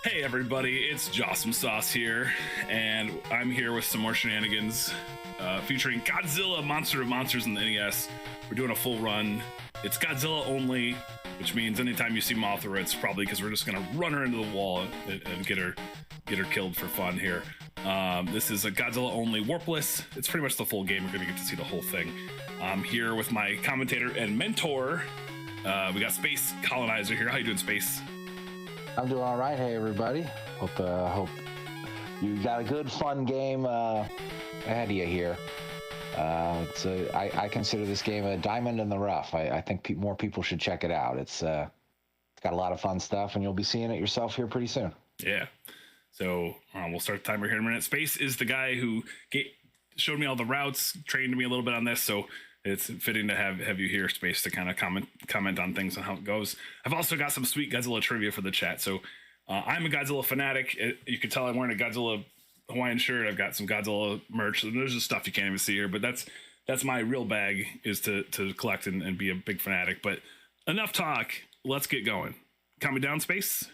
Hey everybody, it's Jossum Sauce here, and I'm here with some more shenanigans featuring Godzilla Monster of Monsters in the NES. We're doing a full run. It's Godzilla only, which means anytime you see Mothra, it's probably because we're just gonna run her into the wall and get her killed for fun here. This is a Godzilla only Warpless. It's pretty much the full game. We're gonna get to see the whole thing. I'm here with my commentator and mentor. We got Space Colonizer here. How you doing, Space? I'm doing all right. Hey, everybody. Hope you got a good, fun game ahead of you here. I consider this game a diamond in the rough. I think more people should check it out. It's got a lot of fun stuff, and you'll be seeing it yourself here pretty soon. Yeah. So we'll start the timer here in a minute. Space is the guy who showed me all the routes, trained me a little bit on this, so it's fitting to have you here, Space, to kind of comment on things and how it goes. I've also got some sweet Godzilla trivia for the chat. So I'm a Godzilla fanatic. You can tell I'm wearing a Godzilla Hawaiian shirt. I've got some Godzilla merch. There's just stuff you can't even see here, but that's my real bag, is to collect and be a big fanatic. But enough talk. Let's get going. Count me down, Space.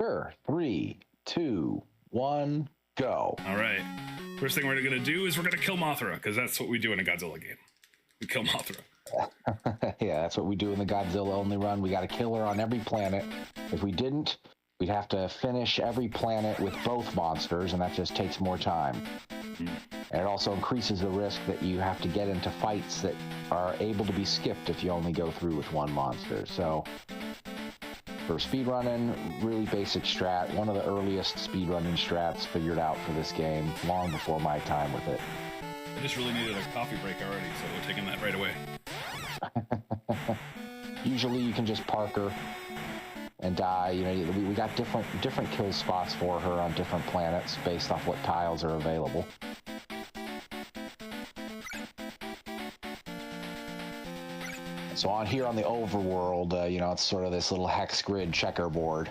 Sure. 3, 2, 1, go. All right. First thing we're going to do is we're going to kill Mothra, because that's what we do in a Godzilla game. We kill Mothra. Yeah, that's what we do in the Godzilla only run. We got to kill her on every planet. If we didn't, we'd have to finish every planet with both monsters, and that just takes more time. And it also increases the risk that you have to get into fights that are able to be skipped if you only go through with one monster. So for speedrunning, really basic strat. One of the earliest speedrunning strats figured out for this game, long before my time with it. I just really needed a coffee break already, so we're taking that right away. Usually you can just park her and die. You know, we got different kill spots for her on different planets based off what tiles are available. So on here on the overworld, you know, it's sort of this little hex grid checkerboard.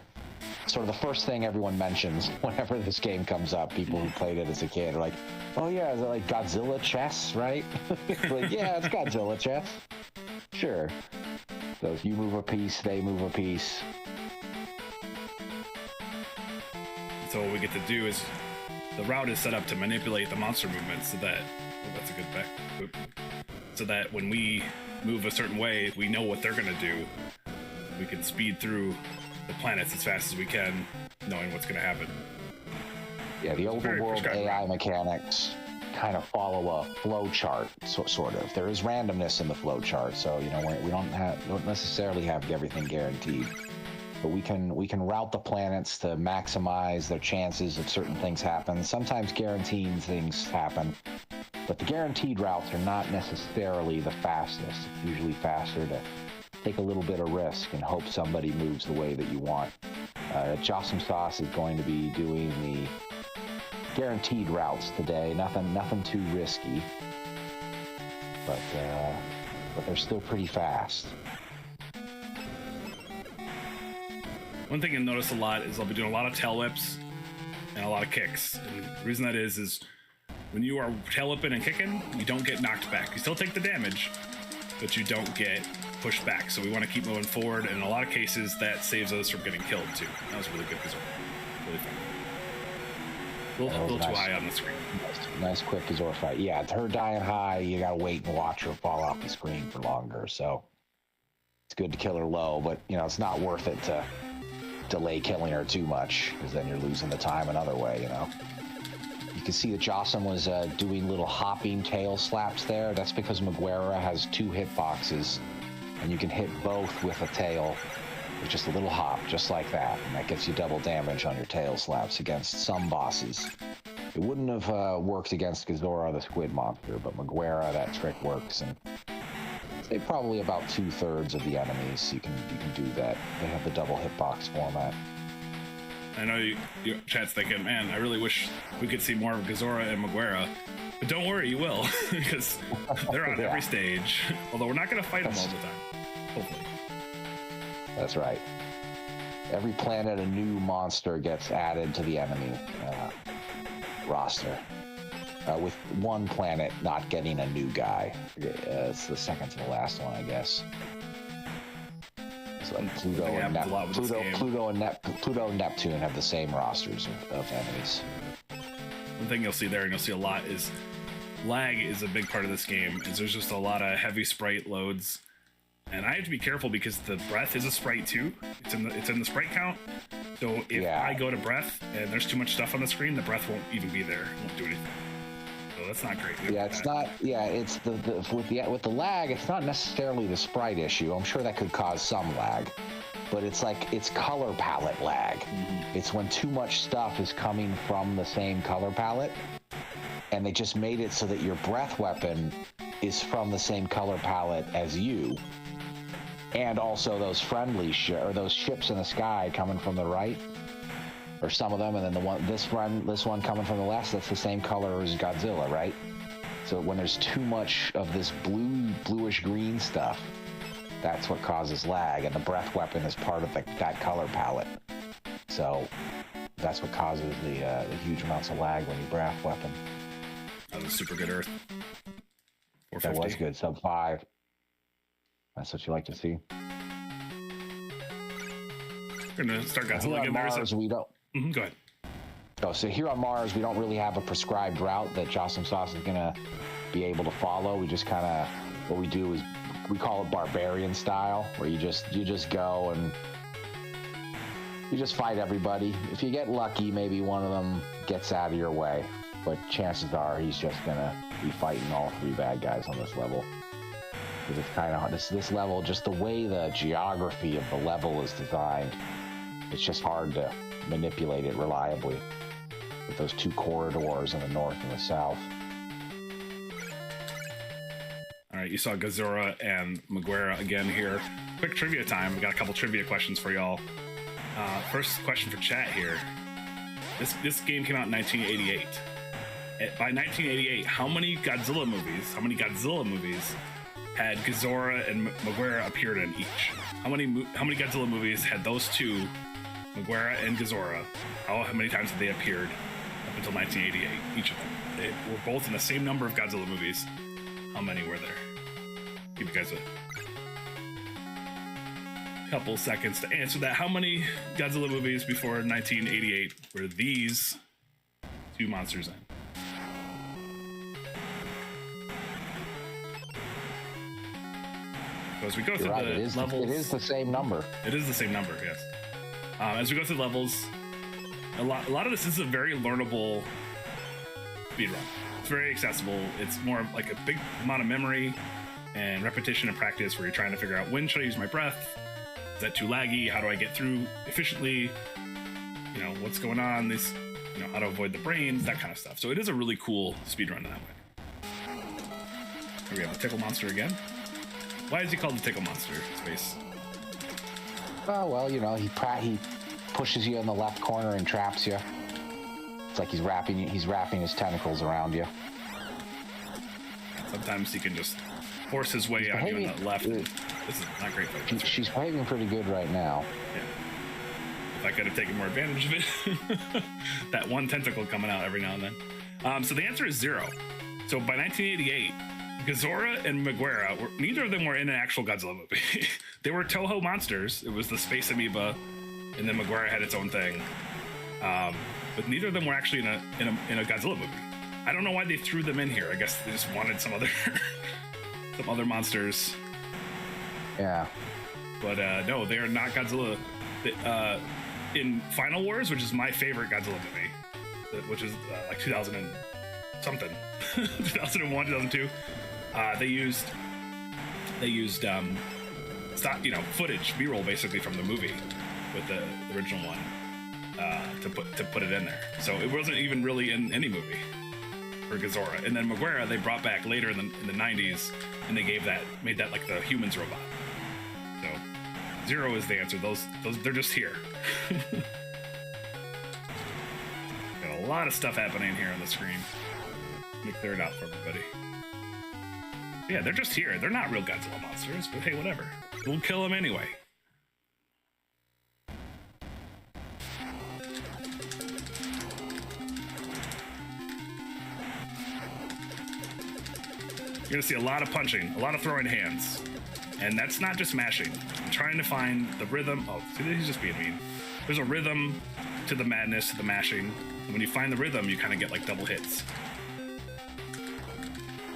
Sort of the first thing everyone mentions whenever this game comes up. People who played it as a kid are like, oh yeah, is it like Godzilla chess, right? Like, yeah, it's Godzilla chess. Sure. So if you move a piece, they move a piece. So what we get to do is, the route is set up to manipulate the monster movement so that, that's a good back, so that when we move a certain way, we know what they're going to do. We can speed through the planets as fast as we can, knowing what's going to happen. Yeah, the overworld AI mechanics kind of follow a flow chart, sort of. There is randomness in the flow chart, so you know we don't necessarily have everything guaranteed, but we can route the planets to maximize their chances of certain things happen. Sometimes guaranteeing things happen, but the guaranteed routes are not necessarily the fastest. It's usually faster to take a little bit of risk and hope somebody moves the way that you want. Jossum Sauce is going to be doing the guaranteed routes today. Nothing too risky, but they're still pretty fast. One thing you'll notice a lot is I'll be doing a lot of tail whips and a lot of kicks. And the reason that is when you are tail whipping and kicking, you don't get knocked back. You still take the damage, but you don't get pushed back. So we want to keep moving forward, and in a lot of cases, that saves us from getting killed too. That was really good because really fun. A little too high on the screen. Nice quick Kazor fight. Yeah, her dying high, you gotta wait and watch her fall off the screen for longer. So it's good to kill her low, but you know it's not worth it to delay killing her too much, because then you're losing the time another way. You know. You can see that Jossum was doing little hopping tail slaps there. That's because Maguera has 2 hitboxes, and you can hit both with a tail with just a little hop, just like that. And that gets you double damage on your tail slaps against some bosses. It wouldn't have worked against Godzilla the Squid Monster, but Maguera, that trick works. And say probably about 2/3 of the enemies you can do that. They have the double hitbox format. I know your chat's thinking, man, I really wish we could see more of Godzilla and Maguera. But don't worry, you will, because they're on every stage. Although we're not going to fight them all the time, hopefully. That's right. Every planet, a new monster gets added to the enemy roster. With one planet not getting a new guy. It's the second to the last one, I guess. like Pluto think it and happens a lot with this game. Pluto and Neptune have the same rosters of enemies. One thing you'll see there, and you'll see a lot, is lag is a big part of this game. Is there's just a lot of heavy sprite loads, and I have to be careful because the breath is a sprite too. It's in the sprite count. So if I go to breath and there's too much stuff on the screen, the breath won't even be there. It won't do anything. So that's not great. Yeah, it's not. Yeah, it's with the lag. It's not necessarily the sprite issue. I'm sure that could cause some lag, but it's color palette lag. Mm-hmm. It's when too much stuff is coming from the same color palette, and they just made it so that your breath weapon is from the same color palette as you, and also those friendly those ships in the sky coming from the right. Or some of them, and then this one coming from the left, that's the same color as Godzilla, right? So when there's too much of this bluish green stuff, that's what causes lag, and the breath weapon is part of that color palette. So that's what causes the huge amounts of lag when you breath weapon. That was super good Earth. That was good, sub 5. That's what you like to see. We're gonna start Godzilla again. Mars, we don't. Mm-hmm, go ahead. Oh, so here on Mars, we don't really have a prescribed route that Jocelyn Sauce is gonna be able to follow. We just kind of, what we do is we call it barbarian style, where you just go and you just fight everybody. If you get lucky, maybe one of them gets out of your way, but chances are he's just gonna be fighting all 3 bad guys on this level. Because it's kind of this level, just the way the geography of the level is designed, it's just hard to manipulate it reliably with those 2 corridors in the north and the south. All right, you saw Godzilla and Maguire again here. Quick trivia time. We got a couple trivia questions for y'all. First question for chat here. This game came out in 1988. By 1988, how many Godzilla movies had Godzilla and Maguire appeared in each? How many Godzilla movies had those two, Maguire and Godzilla? How many times have they appeared up until 1988? Each of them. They were both in the same number of Godzilla movies. How many were there? Give you guys a couple seconds to answer that. How many Godzilla movies before 1988 were these 2 monsters in? So as we go through the levels, it is the same number. It is the same number, yes. As we go through the levels, a lot of this is a very learnable speedrun. It's very accessible. It's more like a big amount of memory and repetition and practice where you're trying to figure out, when should I use my breath? Is that too laggy? How do I get through efficiently? You know, what's going on? This, you know, how to avoid the brains, that kind of stuff. So it is a really cool speedrun that way. Here we have the Tickle Monster again. Why is he called the Tickle Monster, Space? Oh, well, you know, he pushes you in the left corner and traps you. It's like he's wrapping his tentacles around you. Sometimes he can just force his way on you on the left. This is not great fight. She's behaving pretty good right now. Yeah. If I could have taken more advantage of it. That one tentacle coming out every now and then. So the answer is 0. So by 1988, Godzilla and Maguire, neither of them were in an actual Godzilla movie. They were Toho monsters. It was the space amoeba, and then Maguire had its own thing. But neither of them were actually in a Godzilla movie. I don't know why they threw them in here. I guess they just wanted some other monsters. Yeah. But no, they are not Godzilla. In Final Wars, which is my favorite Godzilla movie, which is like 2000 and something, 2001, 2002. They used footage, B-roll basically from the movie with the original one to put it in there. So it wasn't even really in any movie for Godzilla. And then Maguire they brought back later in the 90s, and they made that like the humans robot. So 0 is the answer. Those they're just here. Got a lot of stuff happening here on the screen. Let me clear it out for everybody. Yeah, they're just here. They're not real Godzilla monsters, but hey, whatever. We'll kill them anyway. You're gonna see a lot of punching, a lot of throwing hands. And that's not just mashing. I'm trying to find the rhythm. Oh, see, he's just being mean. There's a rhythm to the madness, to the mashing. And when you find the rhythm, you kind of get like double hits.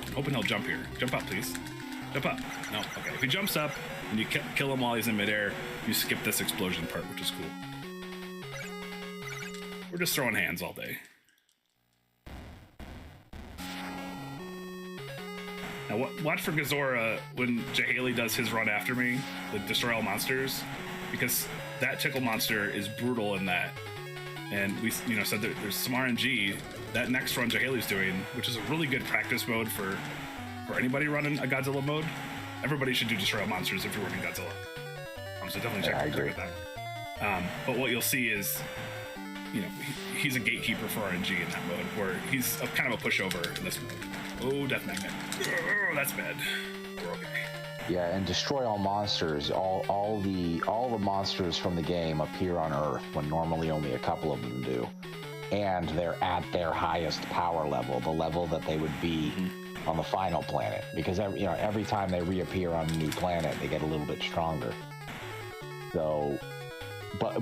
I'm hoping he'll jump here. Jump up, please. Jump up. No, okay. If he jumps up and you kill him while he's in midair, you skip this explosion part, which is cool. We're just throwing hands all day. Now, watch for Godzilla when Haley does his run after me, the destroy all monsters, because that tickle monster is brutal in that. And we, said that there's some RNG. That next run Haley's doing, which is a really good practice mode for anybody running a Godzilla mode. Everybody should do destroy all monsters if you're running Godzilla. So definitely check that. But what you'll see is, he's a gatekeeper for RNG in that mode, where he's kind of a pushover in this mode. Oh, Death Magnet. Oh, that's bad. We're okay. Yeah, and destroy all monsters. All the monsters from the game appear on Earth when normally only a couple of them do, and they're at their highest power level, the level that they would be on the final planet. Because every time they reappear on a new planet, they get a little bit stronger. So, but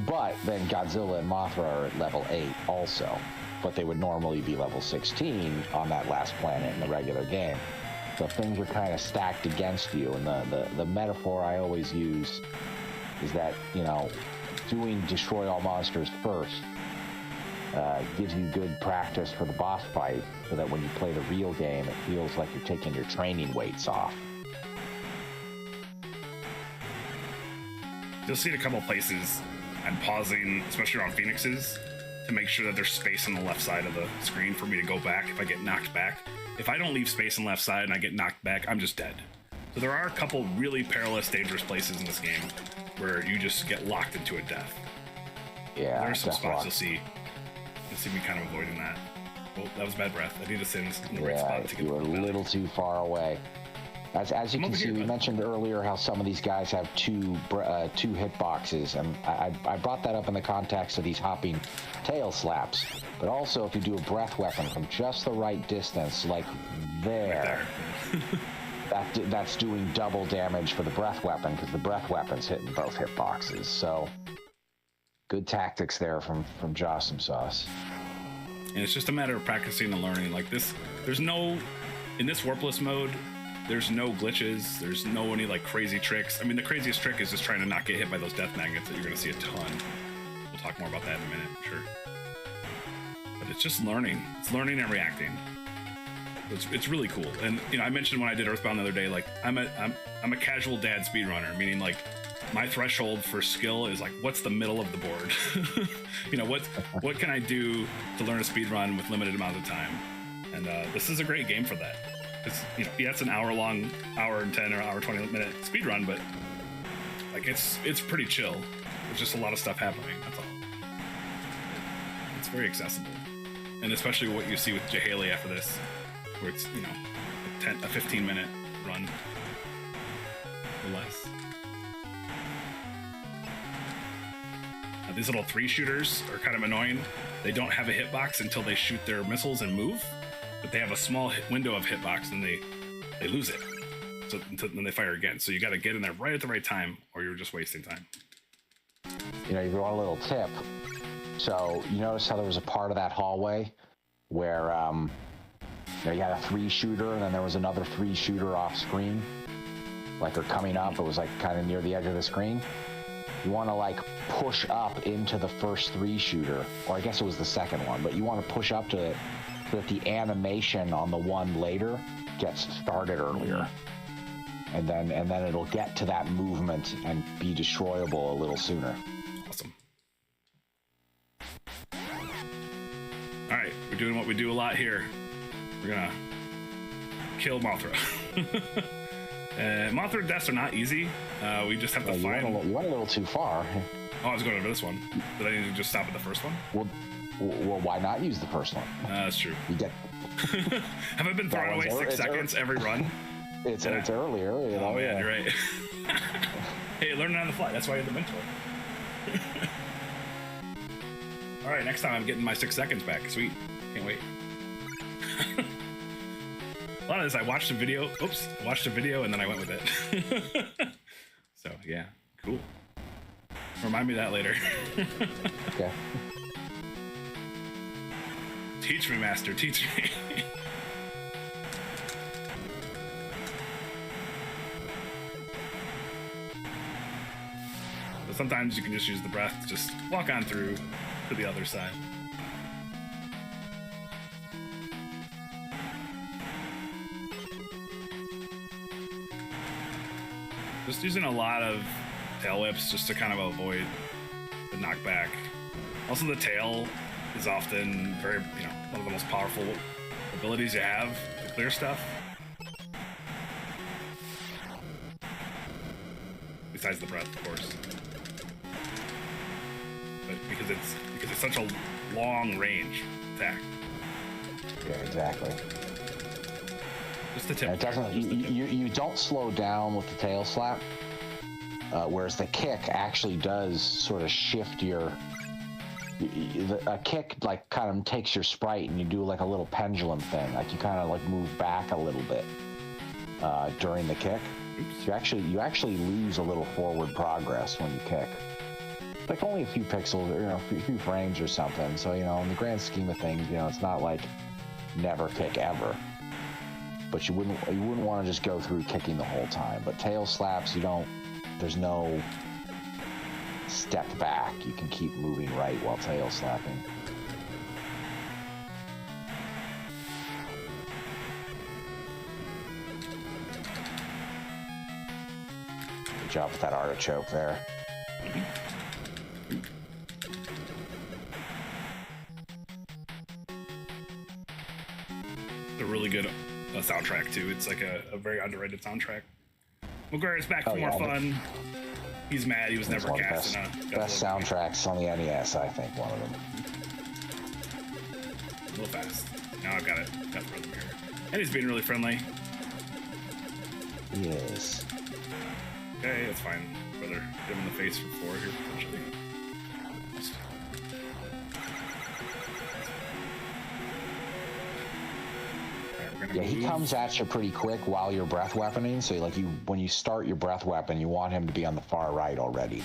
then Godzilla and Mothra are at level 8 also. But they would normally be level 16 on that last planet in the regular game. So things are kind of stacked against you. And the metaphor I always use is that, doing destroy all monsters first gives you good practice for the boss fight, so that when you play the real game, it feels like you're taking your training weights off. You'll see it a couple places. I'm pausing, especially around Phoenixes, to make sure that there's space on the left side of the screen for me to go back if I get knocked back. If I don't leave space on the left side and I get knocked back, I'm just dead. So there are a couple really perilous, dangerous places in this game where you just get locked into a death. Yeah, there are some spots you'll see me kind of avoiding that. Oh, that was bad breath. I need to sit in the right spot to get. You were a little too far away. As you can see, we mentioned earlier how some of these guys have two hitboxes, and I brought that up in the context of these hopping tail slaps. But also, if you do a breath weapon from just the right distance, like there, that's doing double damage for the breath weapon, because the breath weapon's hitting both hitboxes. So, good tactics there from Jossum Sauce. And it's just a matter of practicing and learning. Like this, in this Warpless mode, there's no glitches. There's no any like crazy tricks. I mean, the craziest trick is just trying to not get hit by those death magnets that you're going to see a ton. We'll talk more about that in a minute, I'm sure. But it's just learning. It's learning and reacting. It's really cool. And I mentioned when I did Earthbound the other day, like I'm a casual dad speedrunner, meaning like my threshold for skill is like, what's the middle of the board? What can I do to learn a speedrun with limited amount of time? And this is a great game for that. It's it's an hour and 10 or hour 20 minute speed run, but like it's pretty chill. There's just a lot of stuff happening. That's all. It's very accessible, and especially what you see with Haley after this, where it's a 15-minute run or less. Now, these little 3-shooters are kind of annoying. They don't have a hitbox until they shoot their missiles and move. But they have a small window of hitbox, and they lose it. So then they fire again. So you got to get in there right at the right time, or you're just wasting time. You want a little tip. So you notice how there was a part of that hallway where you had a 3-shooter, and then there was another 3-shooter off screen, like they're coming up. It was like kind of near the edge of the screen. You want to like push up into the first 3-shooter, or I guess it was the second one, but you want to push up to it, so that the animation on the one later gets started earlier, and then it'll get to that movement and be destroyable a little sooner. Awesome. All right, we're doing what we do a lot here. We're gonna kill Mothra. Mothra deaths are not easy. We just have to find. You went a little too far. Oh, I was going over this one. Did I need to just stop at the first one? Well, why not use the first one? That's true. You get. Have I been throwing away 6 seconds every run? It's earlier, Oh man, you're right. Hey, learning on the fly. That's why you're the mentor. All right, next time I'm getting my 6 seconds back. Sweet. Can't wait. A lot of this, I watched a video. Oops, watched a video and then I went with it. So yeah, cool. Remind me of that later. Okay. Teach me, master. Teach me. But sometimes you can just use the breath to just walk on through to the other side. Just using a lot of tail whips just to kind of avoid the knockback. Also, the tail is often very, one of the most powerful abilities you have to clear stuff. Besides the breath, of course. But because it's such a long range attack. Yeah, exactly. Just the tip. And it doesn't. You don't slow down with the tail slap, whereas the kick actually does sort of shift your. A kick like kind of takes your sprite and you do like a little pendulum thing, like you kind of like move back a little bit during the kick. So you actually lose a little forward progress when you kick. Like only a few pixels, or a few frames or something. So in the grand scheme of things, it's not like never kick ever. But you wouldn't want to just go through kicking the whole time. But tail slaps, there's no step back. You can keep moving right while tail slapping. Good job with that artichoke there. A really good soundtrack too. It's like a very underrated soundtrack. McGuire's back for more fun. He's mad he was never cast in a best soundtracks on the NES, I think, one of them. A little fast. Now I've got it. Got the rhythm here. And he's being really friendly. Yes. Okay, that's fine. Brother, give him the face for 4 here, potentially. Yeah, he comes at you pretty quick while you're breath weaponing. So when you start your breath weapon, you want him to be on the far right already,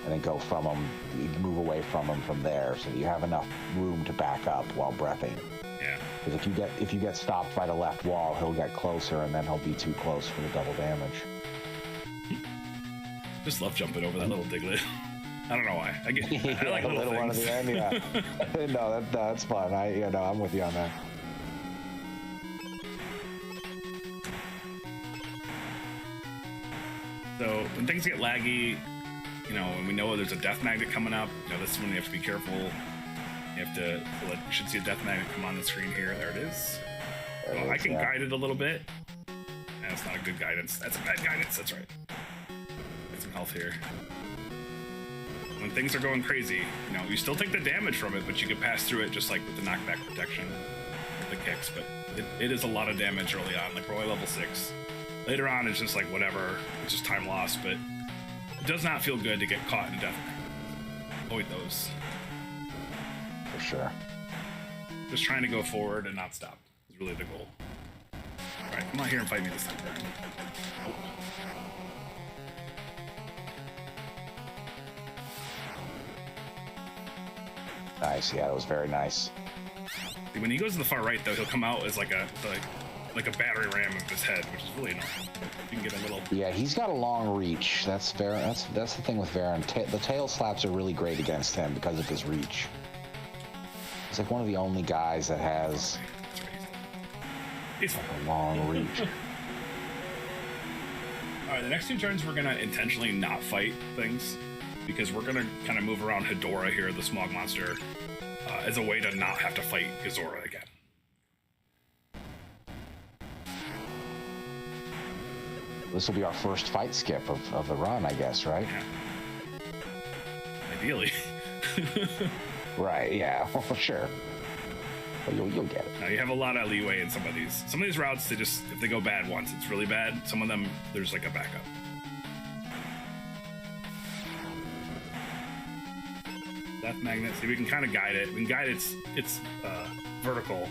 and then go from him. You move away from him from there, so that you have enough room to back up while breathing. Yeah. Because if you get stopped by the left wall, he'll get closer, and then he'll be too close for the double damage. Just love jumping over that little diglet. I don't know why. I like a little one at things. the end. Yeah. No, that's fun. I'm with you on that. So when things get laggy, and we know there's a death magnet coming up, this is when you have to be careful. You have to, you should see a death magnet come on the screen here. There it is. Well, I can guide it a little bit. That's not a good guidance. That's a bad guidance. That's right. Get some health here. When things are going crazy, you still take the damage from it, but you can pass through it just like with the knockback protection with the kicks. But it is a lot of damage early on. Like we're only level 6. Later on, it's just like whatever. It's just time lost, but it does not feel good to get caught in a death magnet. Avoid those. For sure. Just trying to go forward and not stop is really the goal. All right, come on here and fight me this time, Brian. Oh. Nice, yeah, that was very nice. See, when he goes to the far right, though, he'll come out as like a battery ram of his head, which is really annoying. You can get a little. Yeah, he's got a long reach. That's the thing with Varen. The tail slaps are really great against him because of his reach. He's like one of the only guys that has It's a long reach. All right, the next 2 turns we're gonna intentionally not fight things because we're gonna kind of move around Hedora here, the smog monster, as a way to not have to fight Gazora again. This will be our first fight skip of the run, I guess, right? Yeah. Ideally. Right, yeah, well, sure. But you'll get it. Now you have a lot of leeway in some of these. Some of these routes, if they go bad once, it's really bad. Some of them, there's like a backup. Death magnet. See, we can kind of guide it. We can guide its vertical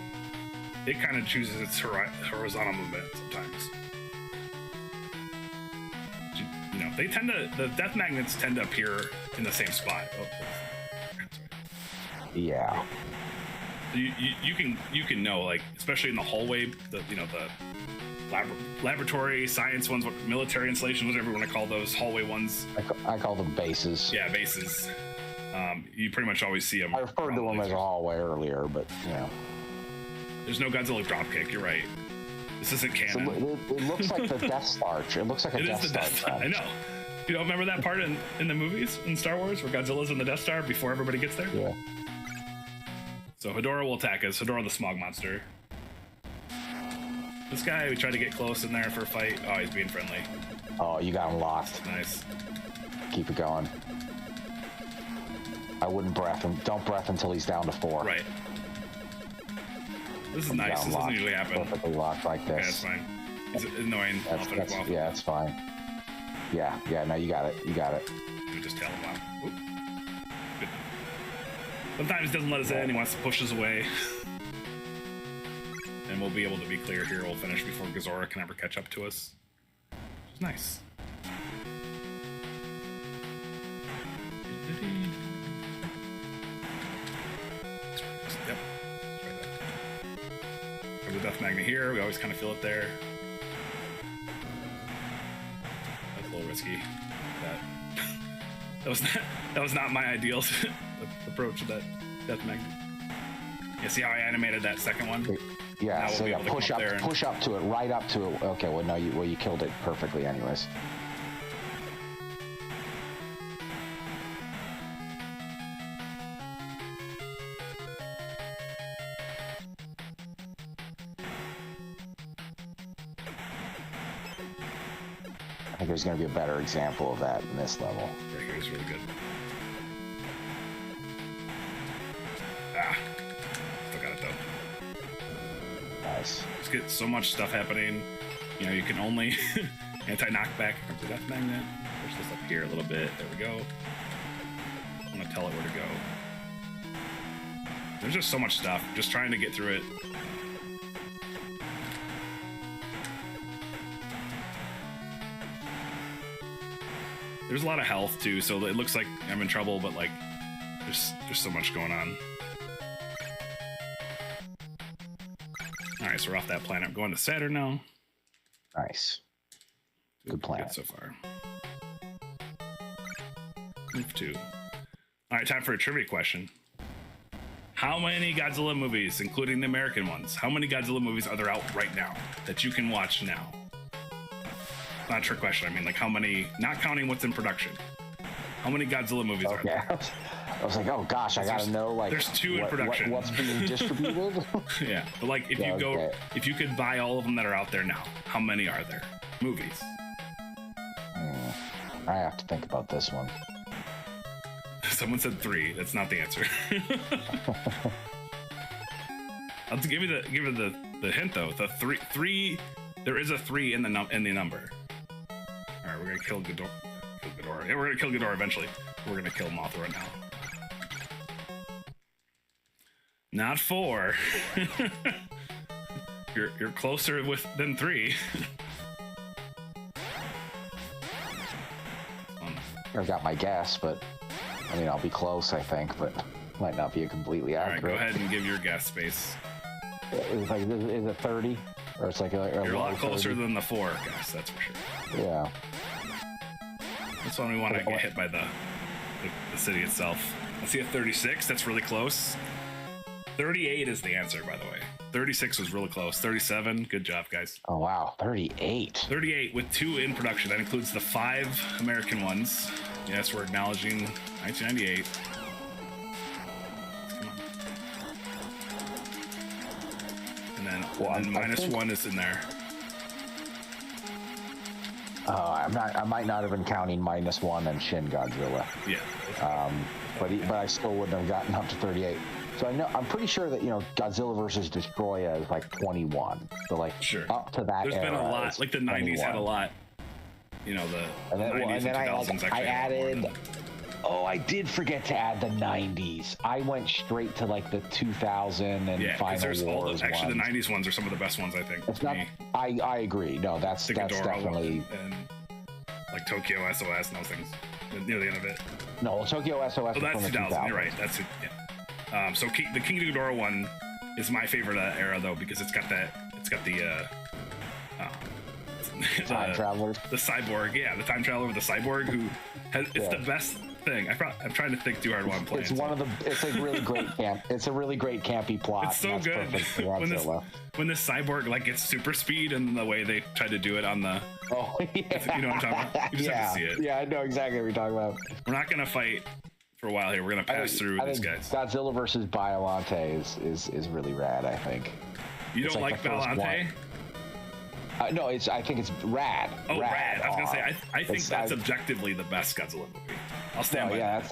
it kind of chooses its horizontal movement sometimes. You know, they tend to, the death magnets tend to appear in the same spot. Oh, Yeah. you can know, like, especially in the hallway, the laboratory science ones, what military installations, whatever you want to call those hallway ones. I call them bases. Yeah, bases. You pretty much always see them. I referred to them as a hallway earlier, but there's no Godzilla dropkick. You're right. This isn't canon. So it looks like the Death Star. It looks like a It Death is the Death Star. Star. I know. You don't remember that part in the movies in Star Wars where Godzilla's in the Death Star before everybody gets there? Yeah. So Hedorah will attack us. Hedorah the smog monster. This guy, we tried to get close in there for a fight. Oh, he's being friendly. Oh, you got him locked. Nice. Keep it going. I wouldn't breath him. Don't breath until he's down to 4. Right. This is nice. This doesn't usually happen. Perfectly locked like this. Yeah, that's fine. It's annoying. Yeah, it's fine. Yeah, no, you got it. You got it. You just tell him off. Good. Sometimes he doesn't let us in. He wants to push us away. And we'll be able to be clear here. We'll finish before Godzilla can ever catch up to us. Which is nice. Yep. Have the death magnet here. We always kind of feel it there. That's a little risky. That was not my ideal approach to that death magnet. You see how I animated that second one? Yeah, so yeah, push up to it, right up to it. Okay, well, no, you killed it perfectly anyways. I think there's going to be a better example of that in this level. Right here is really good. Ah, still got it though. Nice. Just get so much stuff happening. You know, you can only anti-knockback comes the death magnet. Push this up here a little bit. There we go. I'm gonna tell it where to go. There's just so much stuff. Just trying to get through it. There's a lot of health too, so it looks like I'm in trouble, but like there's so much going on. Alright, so we're off that planet. I'm going to Saturn now. Nice. Good planet. So far. Move 2. Alright, time for a trivia question. How many Godzilla movies, including the American ones, how many Godzilla movies are there out right now that you can watch now? Not a trick question. I mean, like, how many, not counting what's in production. How many Godzilla movies are there? I was like, oh gosh, I gotta know, like, there's 2 in production. What's being distributed? Yeah, but like, if if you could buy all of them that are out there now, how many are there? Movies. I have to think about this one. Someone said 3. That's not the answer. I'll give you the hint though. The three. There is a 3 in the number. All right, we're gonna kill Ghidorah. Yeah, we're gonna kill Ghidorah eventually. We're gonna kill Mothra now. Not 4. You're closer than 3. I got my guess, but I mean, I'll be close, I think, but might not be completely accurate. All right, go ahead and give your guess, Space. Is it 30? Or it's like you're a lot closer than the 4 guess, that's for sure. Yeah. That's when we want to get hit by the city itself. I see a 36. That's really close. 38 is the answer, by the way. 36 was really close. 37. Good job, guys. Oh, wow. 38. 38 with 2 in production. That includes the 5 American ones. Yes, we're acknowledging 1998. Come on. And then -1 is in there. I might not have been counting -1 and Shin Godzilla. Yeah. But I still wouldn't have gotten up to 38. So I'm pretty sure that Godzilla versus Destroya is like 21. So like up to that. There's been a lot. Like the 90s 21. Had a lot. The 90s and 2000s I added Oh, I did forget to add the 90s. I went straight to like the 2000 and Final Wars actually, ones. the 90s ones are some of the best ones, I think. It's not. I agree. No, that's definitely. And like Tokyo SOS and those things near the end of it. No, Tokyo SOS. Oh, that's 2000. You're right. That's it. Yeah. So the King Ghidorah one is my favorite era though, because it's got the time travelers. The cyborg, the time traveler with the cyborg who has the best thing. I'm trying to think too hard while I'm playing. It's a really great It's a really great campy plot. It's so good when this cyborg like gets super speed and the way they tried to do it on the. Oh yeah. You know what I'm talking about? You just have to see it. Yeah, I know exactly what you're talking about. We're not gonna fight for a while here. We're gonna pass through these guys. Godzilla versus Biollante is really rad. I think. You don't like Biollante? No, I think it's rad. Oh, rad! I was gonna say, I think that's objectively the best Godzilla movie. I'll stand by that.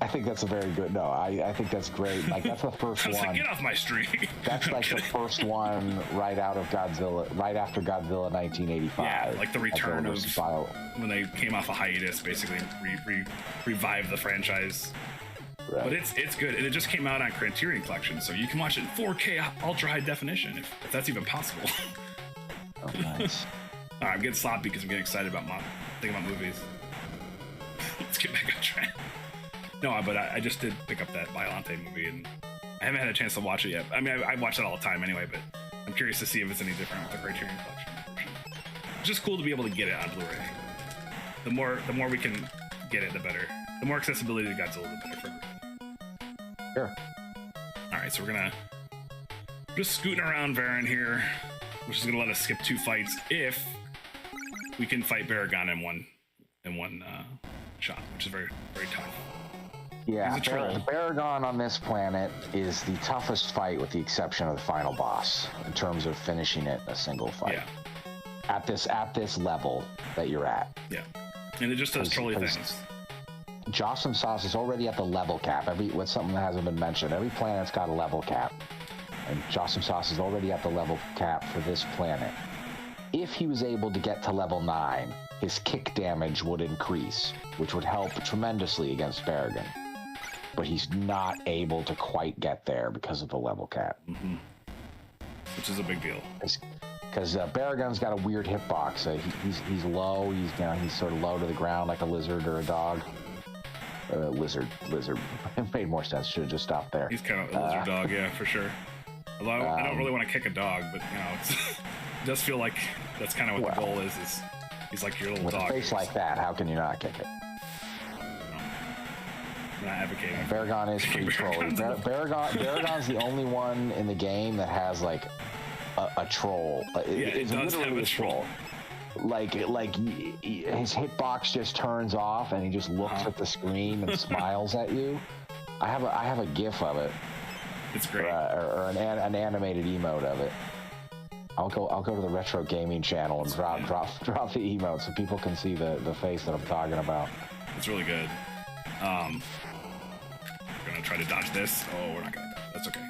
I think that's a very good. No, I think that's great. Like that's the first one. Get off my street. That's like the first one right out of Godzilla, right after Godzilla 1985. Yeah, like the return of when they came off a hiatus, basically revived the franchise. Right. But it's good, and it just came out on Criterion Collection, so you can watch it in 4K ultra high definition if that's even possible. Oh, nice. I'm getting sloppy because I'm getting excited about thinking about movies. Let's get back on track. No, but I just did pick up that Biollante movie, and I haven't had a chance to watch it yet. I mean, I watch it all the time anyway, but I'm curious to see if it's any different with the Criterion Collection version. It's just cool to be able to get it on Blu-ray. The more we can get it, the better. The more accessibility to Godzilla, the better for everybody. Sure. All right, so we're gonna just scooting around Varen here, which is gonna let us skip 2 fights if we can fight Baragon in one shot, which is very, very tough. Yeah, the Baragon on this planet is the toughest fight with the exception of the final boss in terms of finishing it in a single fight. Yeah. At this level that you're at. Yeah. And it just does trolley things. Jocelyn Sauce is already at the level cap. What's something that hasn't been mentioned. Every planet's got a level cap. And Jocelyn Sauce is already at the level cap for this planet. If he was able to get to level 9, his kick damage would increase, which would help tremendously against Baragon. But he's not able to quite get there because of the level cap. Mm-hmm. Which is a big deal. Because Baragon's got a weird hitbox. He's low. He's sort of low to the ground like a lizard or a dog. Lizard. It made more sense. Should have just stopped there. He's kind of a lizard dog, yeah, for sure. Although I don't really want to kick a dog, but it does feel like that's kind of what the goal is he's like your little with dog. With a face like that, how can you not kick it? I'm not advocating. Baragon is pretty trolly. Baragon's the only one in the game that has like a troll. It does have a troll. Like his hitbox just turns off and he just looks at the screen and smiles at you. I have a GIF of it. It's great. Or an animated emote of it. I'll go to the retro gaming channel and drop the emote so people can see the face that I'm talking about. It's really good. We're gonna try to dodge this. Oh, we're not gonna dodge. That's okay.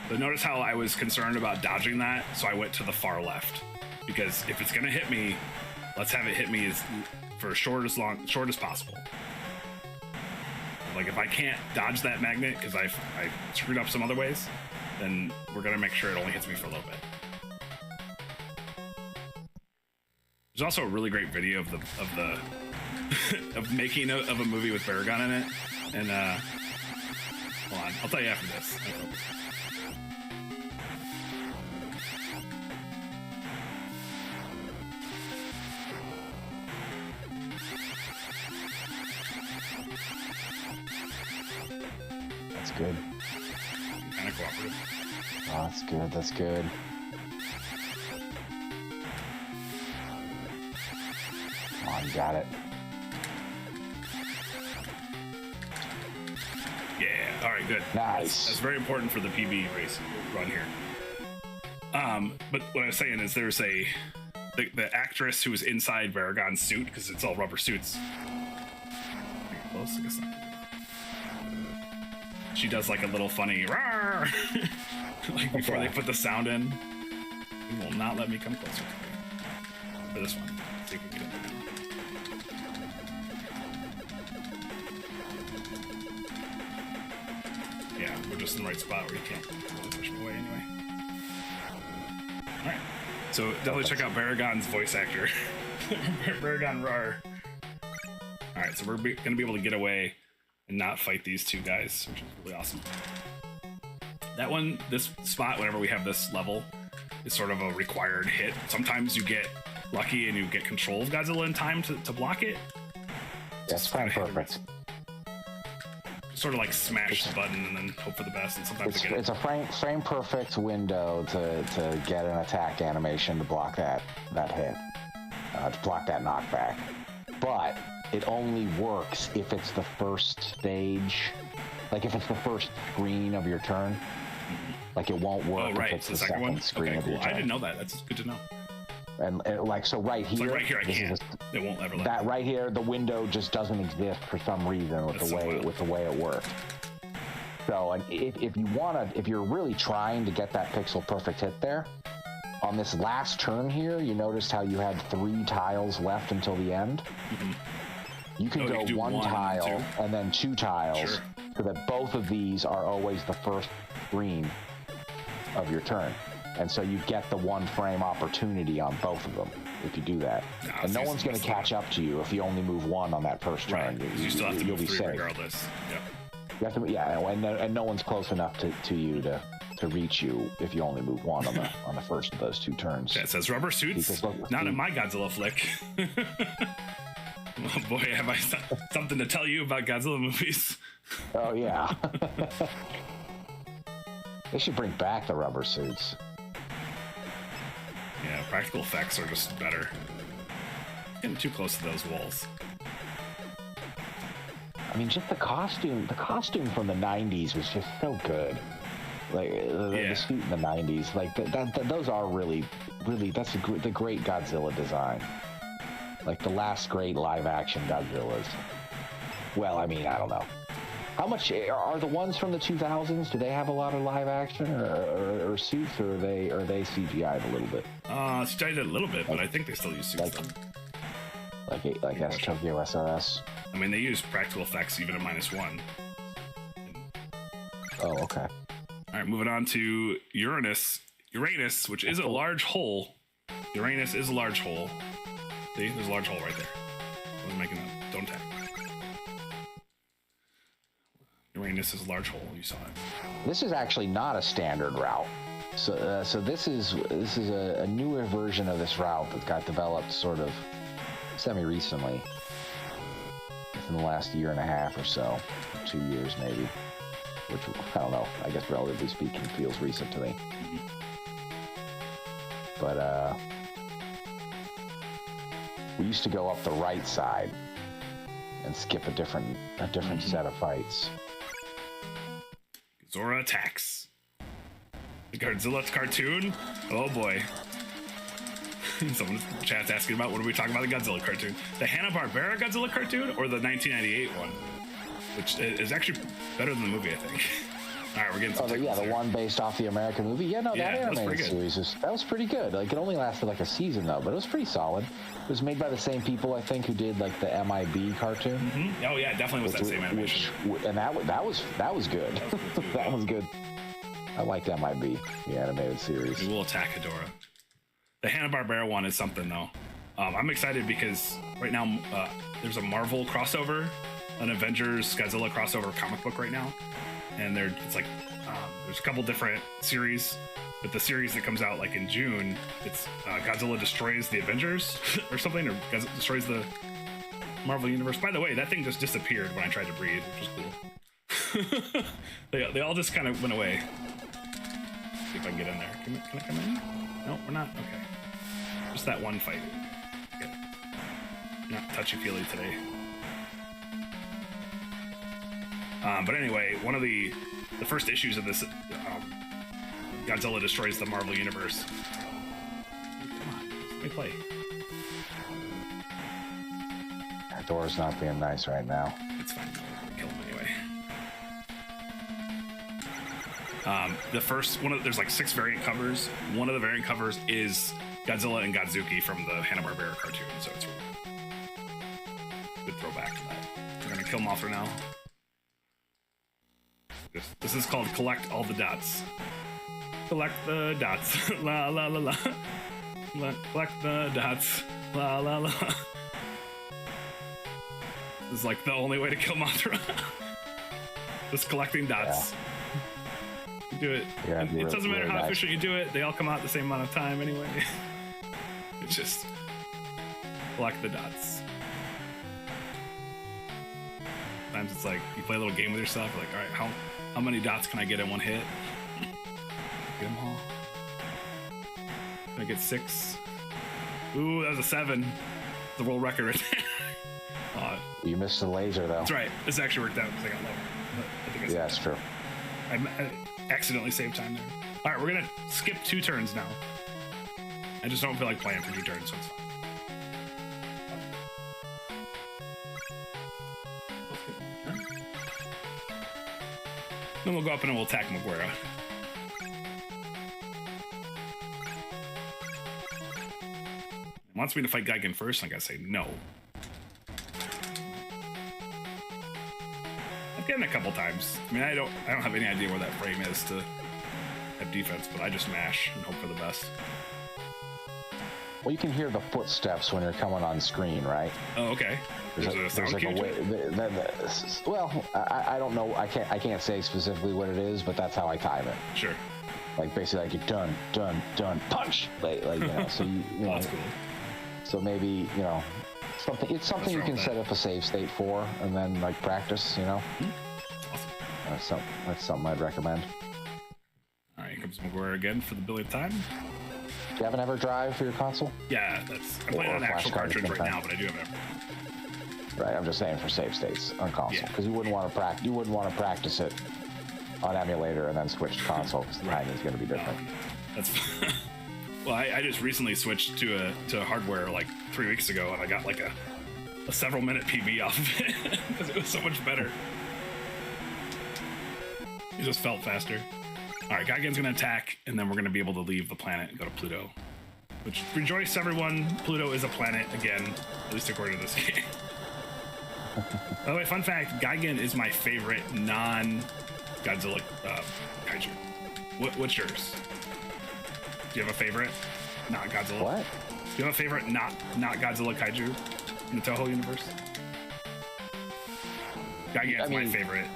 But notice how I was concerned about dodging that, so I went to the far left. Because if it's gonna hit me, let's have it hit me for short as possible. Like if I can't dodge that magnet because I screwed up some other ways, then we're gonna make sure it only hits me for a little bit. There's also a really great video of the of making of a movie with Baragon in it, and hold on, I'll tell you after this. That's good. Kind of cooperative. Oh, that's good. Come on, you got it. Yeah, all right, good. Nice. That's very important for the PB race run here. But what I was saying is there's the actress who was inside Baragon's suit, because it's all rubber suits. Close, I guess not. She does like a little funny rawr, like before they put the sound in. He will not let me come closer for this one. Let's see if we can get it. we're just in the right spot where you can't really push me away anyway. All right. So definitely check out Baragon's voice actor. Baragon Rar. All right, so we're going to be able to get away and not fight these two guys, which is really awesome. That one, this spot, whenever we have this level, is sort of a required hit. Sometimes you get lucky and you get control of Godzilla in time to block it. That's frame perfect. Sort of like smash the button and then hope for the best. And sometimes it's a frame perfect window to get an attack animation to block that hit, to block that knockback. But it only works if it's the first stage, like if it's the first screen of your turn. Like it won't work if it's the second screen of your turn. I didn't know that. That's good to know. And like so, right here, like right here, I can't. It won't ever. That right here, the window just doesn't exist for some reason with the way it works. So, and if you're really trying to get that pixel perfect hit there, on this last turn here, you noticed how you had 3 tiles left until the end. Mm-hmm. You can go one tile and then 2 tiles, so that both of these are always the first screen of your turn. And so you get the 1 frame opportunity on both of them if you do that. And no one's going to catch up to you if you only move 1 on that first turn. You still have to move 3 regardless. Yep. You have to, and no one's close enough to you to reach you if you only move 1 on the first of those 2 turns. That says rubber suits. Not in my Godzilla flick. Oh boy, have I something to tell you about Godzilla movies. Oh yeah. They should bring back the rubber suits. Yeah, practical effects are just better. Getting too close to those walls. I mean, just the costume from the 90s was just so good. Like the suit in the 90s, like those are really that's the great Godzilla design. Like the last great live-action Godzillas. Well, I mean, I don't know. How much are the ones from the 2000s? Do they have a lot of live action or suits, or are they CGI'd a little bit? CGI'd a little bit, but I think they still use suits. Like Tokyo SRS. I mean, they use practical effects even at -1. Oh, okay. All right, moving on to Uranus, which is a large hole. Uranus is a large hole. See, there's a large hole right there. I was making that. Don't tap. Uranus is a large hole. You saw it. This is actually not a standard route. So this is a newer version of this route that got developed sort of semi-recently, within the last year and a half or so, 2 years maybe. Which, I don't know, I guess relatively speaking feels recent to me. But we used to go up the right side and skip a different set of fights. Zora attacks. The Godzilla cartoon? Oh boy. Someone in the chat's asking about what are we talking about the Godzilla cartoon? The Hanna-Barbera Godzilla cartoon or the 1998 one? Which is actually better than the movie, I think. All right, we're getting some the one based off the American movie. Yeah, no, that animated series was pretty good. Like, it only lasted like a season though, but it was pretty solid. It was made by the same people, I think, who did like the MIB cartoon. Mm-hmm. Oh yeah, definitely was that same animation. And that was good. That was good. I liked MIB, the animated series. We will attack Hedorah. The Hanna-Barbera one is something though. I'm excited because right now there's a Marvel crossover, an Avengers Godzilla crossover comic book right now, and it's like there's a couple different series, but the series that comes out like in June, it's Godzilla destroys the Avengers or something, or Godzilla destroys the Marvel universe. By the way, that thing just disappeared when I tried to breathe, which was cool. they all just kind of went away. Let's see if I can get in there. Can I come in? No, we're not. Okay, just that one fight. Okay. Not touchy-feely today. But anyway, one of the first issues of this Godzilla destroys the Marvel universe. Come on, let me play. That door's not being nice right now. It's fine. Kill him anyway. The first one there's like 6 variant covers. One of the variant covers is Godzilla and Godzuki from the Hanna-Barbera cartoon, so it's really good throwback to that. We're gonna kill Mothra now. This is called collect all the dots. Collect the dots. La la la la. Collect the dots. La la la. This is like the only way to kill Mothra. Just collecting dots. You do it. Yeah, it doesn't matter really how nice. efficient you do it. They all come out at the same amount of time anyway. It's just collect the dots. Sometimes it's like you play a little game with yourself. Like, all right, how many dots can I get in one hit? Get them all. Can I get 6? Ooh, that was a 7. The world record right there. You missed the laser, though. That's right. This actually worked out because I got lower. I think Yeah, that's true. I accidentally saved time there. All right, we're going to skip 2 turns now. I just don't feel like playing for 2 turns, so it's fine. Let's skip 1 turn. Then we'll go up and we'll attack Maguire. He wants me to fight Gigan first, and I gotta say no. I've gotten a couple times. I mean, I don't have any idea where that frame is to have defense, but I just mash and hope for the best. Well, you can hear the footsteps when you're coming on screen, right? Oh, okay. There's a sound like cue a to way. it? Well, I don't know. I can't say specifically what it is, but that's how I time it. Sure. Like basically, like you done, punch. Like you know. So you know. That's cool. So maybe something. It's something you can set up a save state for, and then like practice. You know. Awesome. That's something I'd recommend. All right, here comes Maguire again for the billionth time. Do you have an EverDrive for your console? Yeah, I'm playing on an actual cartridge right now, but I do have an Right, I'm just saying for save states on console, Yeah. because you wouldn't want to practice it on emulator and then switch to console, because the timing is going to be different. That's well, I just recently switched to hardware like 3 weeks ago, and I got like a several minute PB off of it because it was so much better. It just felt faster. All right, Gigan's gonna attack, and then we're gonna be able to leave the planet and go to Pluto. Which, rejoice everyone, Pluto is a planet again, at least according to this game. By the way, fun fact, Gigan is my favorite non-Godzilla kaiju. What's yours? Do you have a favorite? Not Godzilla? What? Do you have a favorite not Godzilla kaiju in the Toho universe? Gigan's my favorite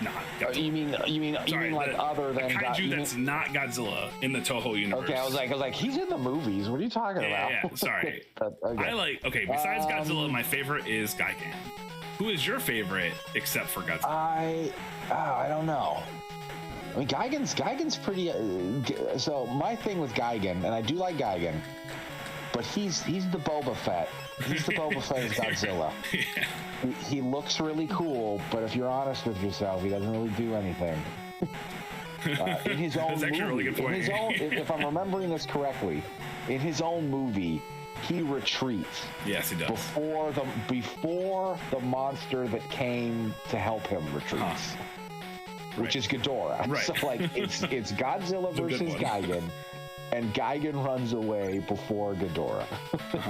not Godzilla. You mean like other than kaiju that's not Godzilla in the Toho universe? Okay, I was like, he's in the movies. What are you talking about? Yeah, sorry. Okay. Besides Godzilla, my favorite is Gigan. Who is your favorite except for Godzilla? I don't know. I mean, Gigan's pretty. So my thing with Gigan, and I do like Gigan, but he's the Boba Fett. He's the Boba Fett of Godzilla. Yeah. He looks really cool, but if you're honest with yourself, he doesn't really do anything. In his own That's actually a really good point. If I'm remembering this correctly, in his own movie, he retreats. Yes, he does. Before the monster that came to help him retreats, which is Ghidorah. Right. So like it's Godzilla versus Gigan, and Gigan runs away before Ghidorah.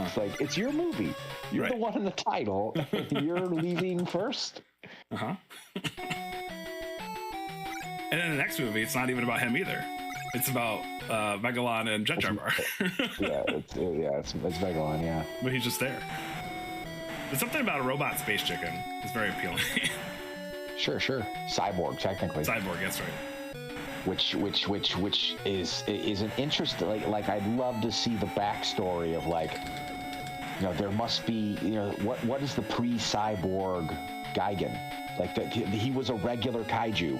It's like, it's your movie. You're the one in the title. You're leaving first. And then the next movie, it's not even about him either. It's about Megalon and Jet Jar Bar. It's Megalon, yeah. But he's just there. There's something about a robot space chicken. It's very appealing. Sure. Cyborg, technically. Cyborg, that's right. Which is an interesting, like I'd love to see the backstory of, like, there must be, what is the pre-cyborg Gigan? Like, that he was a regular kaiju.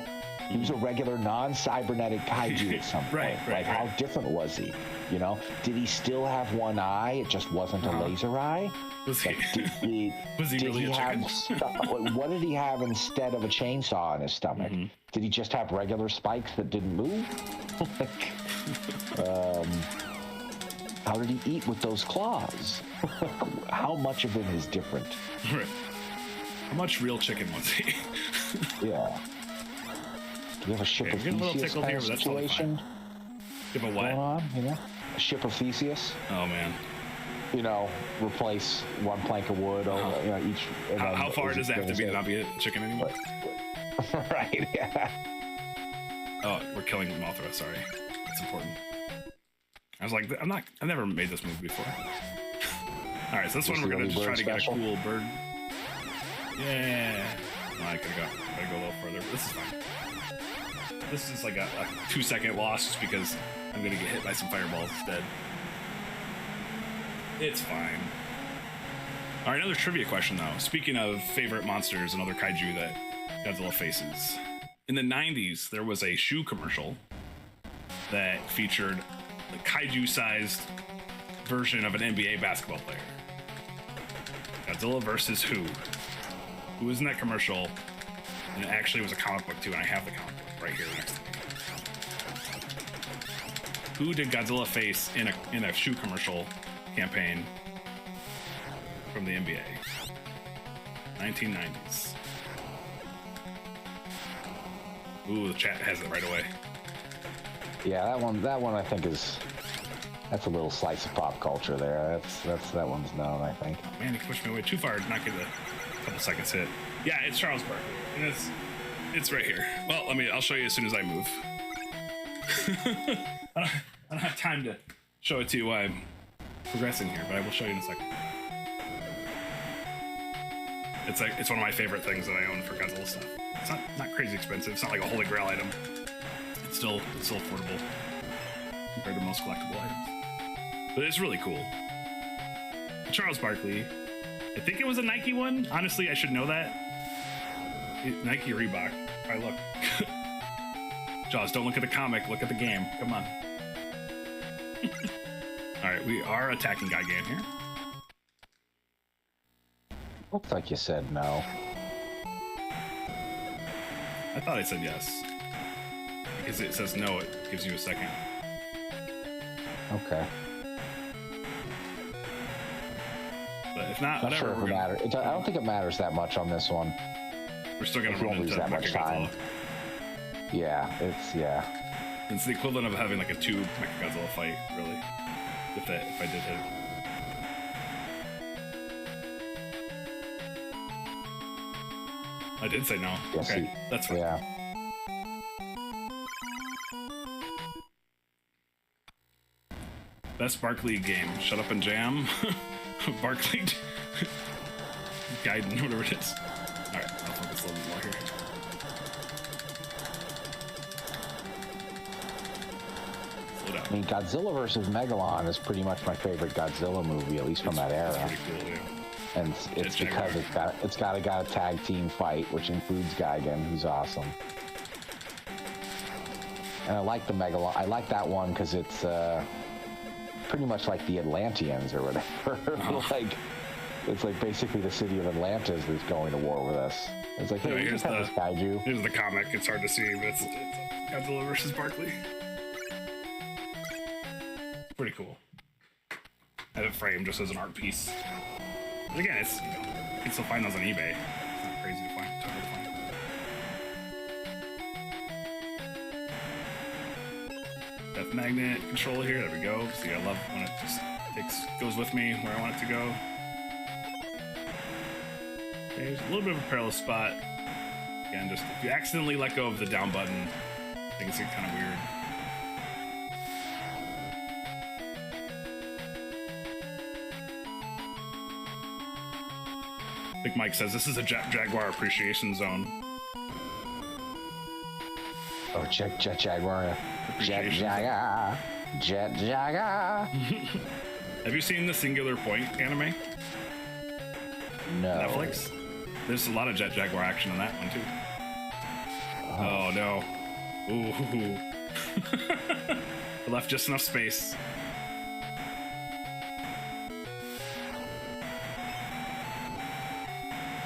He was a regular non-cybernetic kaiju at some point. Right. How different was he? Did he still have one eye? It just wasn't a laser eye? Was he Did really he a chicken? What did he have instead of a chainsaw in his stomach? Mm-hmm. Did he just have regular spikes that didn't move? How did he eat with those claws? How much of him is different? Right. How much real chicken was he? Yeah. Do you have a ship of Theseus kind of situation You have a what? going on? A ship of Theseus? Oh man. Replace one plank of wood over each. How far does it have to be to not be a chicken anymore? Right. Yeah. Oh, we're killing Mothra. Sorry, it's important. I was like, I've never made this move before. All right, so this one we're gonna just try to get a cool bird. Yeah. No, I gotta go a little further, but this is fine. This is like a 2-second loss just because I'm gonna get hit by some fireballs instead. It's fine. All right, another trivia question though. Speaking of favorite monsters and other kaiju that Godzilla faces, in the 90s there was a shoe commercial that featured the kaiju-sized version of an NBA basketball player. Godzilla versus who? Who was in that commercial? And it actually was a comic book too, and I have the comic book right here next to me. Who did Godzilla face in a shoe commercial campaign from the NBA? 1990s. Ooh, the chat has it right away. Yeah, that one I think that's a little slice of pop culture there. That one's known, I think. Man, he pushed me away too far to not get a couple seconds hit. Yeah, it's Charles Barkley, and it's right here. Well, I'll show you as soon as I move. I don't have time to show it to you while I'm progressing here, but I will show you in a second. It's one of my favorite things that I own for Godzilla stuff. It's not crazy expensive. It's not like a holy grail item. It's still affordable compared to most collectible items. But it's really cool. Charles Barkley. I think it was a Nike one. Honestly, I should know that. Nike or Reebok. All right, look. Jaws, don't look at the comic. Look at the game. Come on. All right, we are attacking Gigan here. Looks like you said no. I thought I said yes. Because it says no, it gives you a second. Okay. But if not, Not whatever. sure if it matters. I don't think it matters that much on this one. We're still gonna If you run won't lose into that much time. Mechagodzilla. Yeah. It's the equivalent of having like a 2 Mechagodzilla fight, really. If I did hit it. I did say no. Yes, Okay, that's fine. Yeah. Best Barkley game. Shut up and jam. Barkley Gaiden, whatever it is. Alright, I'll focus a little bit more here. Slow down. I mean, Godzilla versus Megalon is pretty much my favorite Godzilla movie, at least from that era. That's pretty cool, yeah. And it's because it's got a tag team fight, which includes Gigan, who's awesome. And I like the Megalon. I like that one because it's pretty much like the Atlanteans or whatever. It's like basically the city of Atlantis is going to war with us. It's like, hey, we just have this kaiju. Here's the comic. It's hard to see, but it's Godzilla versus Barkley. Pretty cool. I have it framed just as an art piece. But again, you can still find those on eBay. It's not crazy to find. It's hard to find. Death magnet controller here. There we go. See, I love when it just goes with me where I want it to go. Okay, there's a little bit of a perilous spot. Again, just if you accidentally let go of the down button, things get kind of weird. I think Mike says this is a Jaguar appreciation zone. Oh, Jet Jaguar. Jet Jaguar. Have you seen the Singular Point anime? No. Netflix? There's a lot of Jet Jaguar action in that one too. Oh no. Ooh. I left just enough space.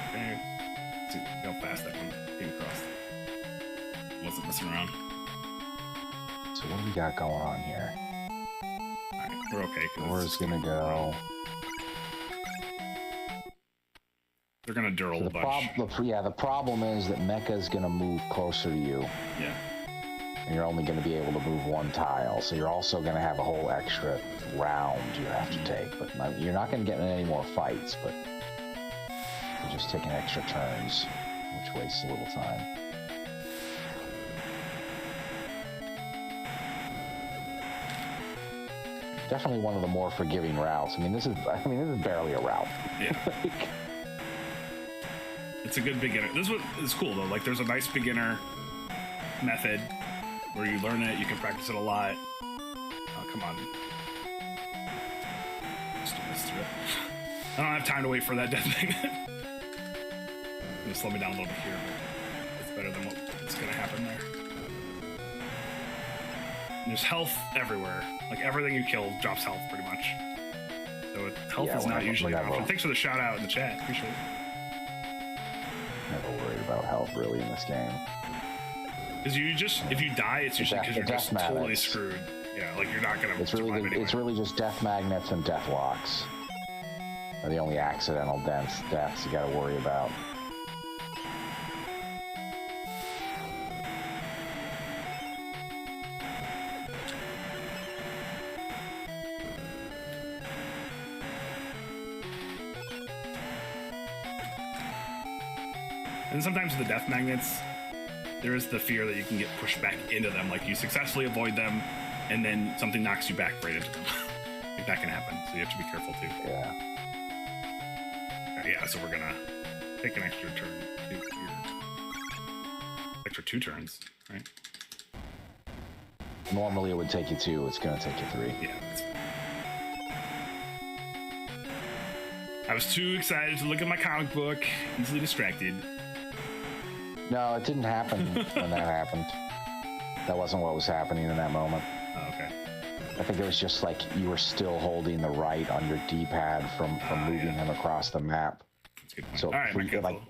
Okay. Let's see how fast that one came across. Wasn't messing around. So what do we got going on here? Alright, we're okay. Where's gonna go? They're gonna dirl So a bunch. the problem is that Mecha's gonna move closer to you. Yeah. And you're only gonna be able to move one tile. So you're also gonna have a whole extra round you have to take. But you're not gonna get in any more fights, but you're just taking extra turns, which wastes a little time. definitely one of the more forgiving routes. I mean, this is barely a route. Yeah. It's a good beginner. This one is cool though. Like, there's a nice beginner method where you learn it, you can practice it a lot. Oh, come on. Just missed through it. I don't have time to wait for that death thing. Just slow me down a little bit here. It's better than what's gonna happen there. And there's health everywhere. Like, everything you kill drops health pretty much. So health is not usually an option. Thanks for the shout out in the chat. Appreciate it. Never worried about health really in this game. Because if you die, it's usually because you're just totally screwed. Yeah, like, you're not gonna. It's really just death magnets and death locks are the only accidental deaths you got to worry about. And sometimes with the death magnets, there is the fear that you can get pushed back into them. Like, you successfully avoid them, and then something knocks you back right into them. Like, that can happen, so you have to be careful too. Yeah. Yeah, so we're gonna take an extra turn. Extra 2 turns, right? Normally it would take you 2. It's gonna take you 3. Yeah, that's fine. I was too excited to look at my comic book, easily distracted. No, it didn't happen when that happened. That wasn't what was happening in that moment. Oh, okay. I think it was just like you were still holding the right on your D-pad from moving him across the map. That's a good point.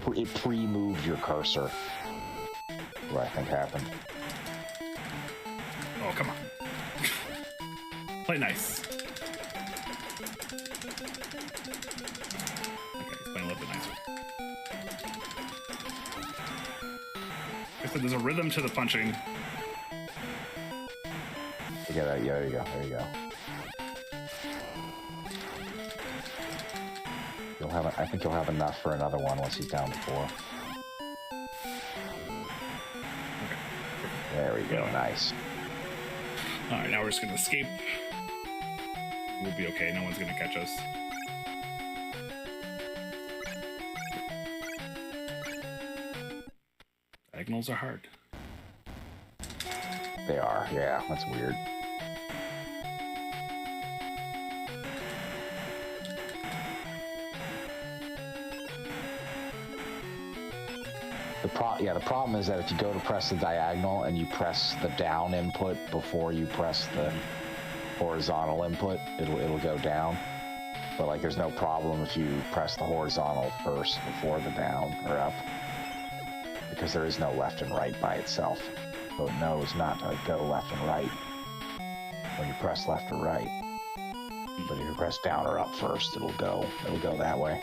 So it pre-moved your cursor. What I think happened. Oh, come on. Play nice. Okay, he's playing a little bit nicer. Like I said, there's a rhythm to the punching. Yeah, there you go. There you go. I think you'll have enough for another one once he's down to 4. Okay. There we go. Nice. All right, now we're just gonna escape. We'll be okay. No one's gonna catch us. Diagonals are hard. They are. Yeah, that's weird. The problem is that if you go to press the diagonal and you press the down input before you press the horizontal input, it'll go down. But like, there's no problem if you press the horizontal first before the down or up, because there is no left and right by itself. So it knows not to go left and right when you press left or right. But if you press down or up first, it'll go that way.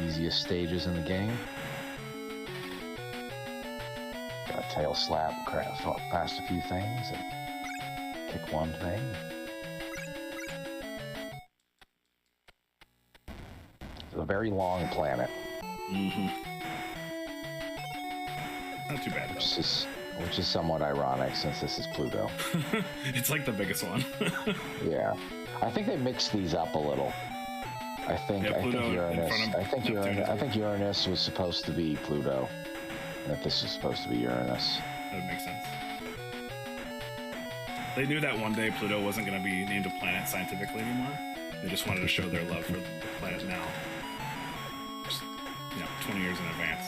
Easiest stages in the game. Got a tail slap, past a few things, and kick one thing. It's a very long planet. Mm-hmm. Not too bad. Which is somewhat ironic since this is Pluto. It's like the biggest one. Yeah, I think they mixed these up a little. I think Uranus was supposed to be Pluto, and that this is supposed to be Uranus. That would make sense. They knew that one day Pluto wasn't going to be named a planet scientifically anymore. They just wanted to show their love for the planet now. Just, 20 years in advance.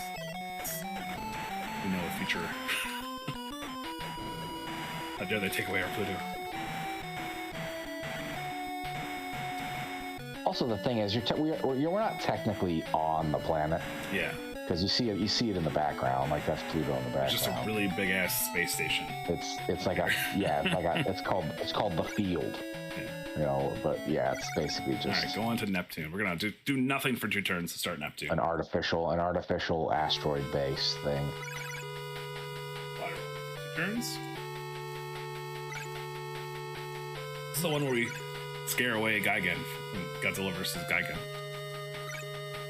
We know the future. How dare they take away our Pluto? Also, the thing is, we're not technically on the planet. Yeah. Because you see it in the background, like that's Pluto in the background. It's just a really big ass space station. It's called the field. Yeah. But yeah, it's basically just. All right, go on to Neptune. We're gonna do nothing for 2 turns to start Neptune. An artificial asteroid base thing. Water. 2 turns. This is the one where we scare away Gigan from Godzilla vs. Gigan.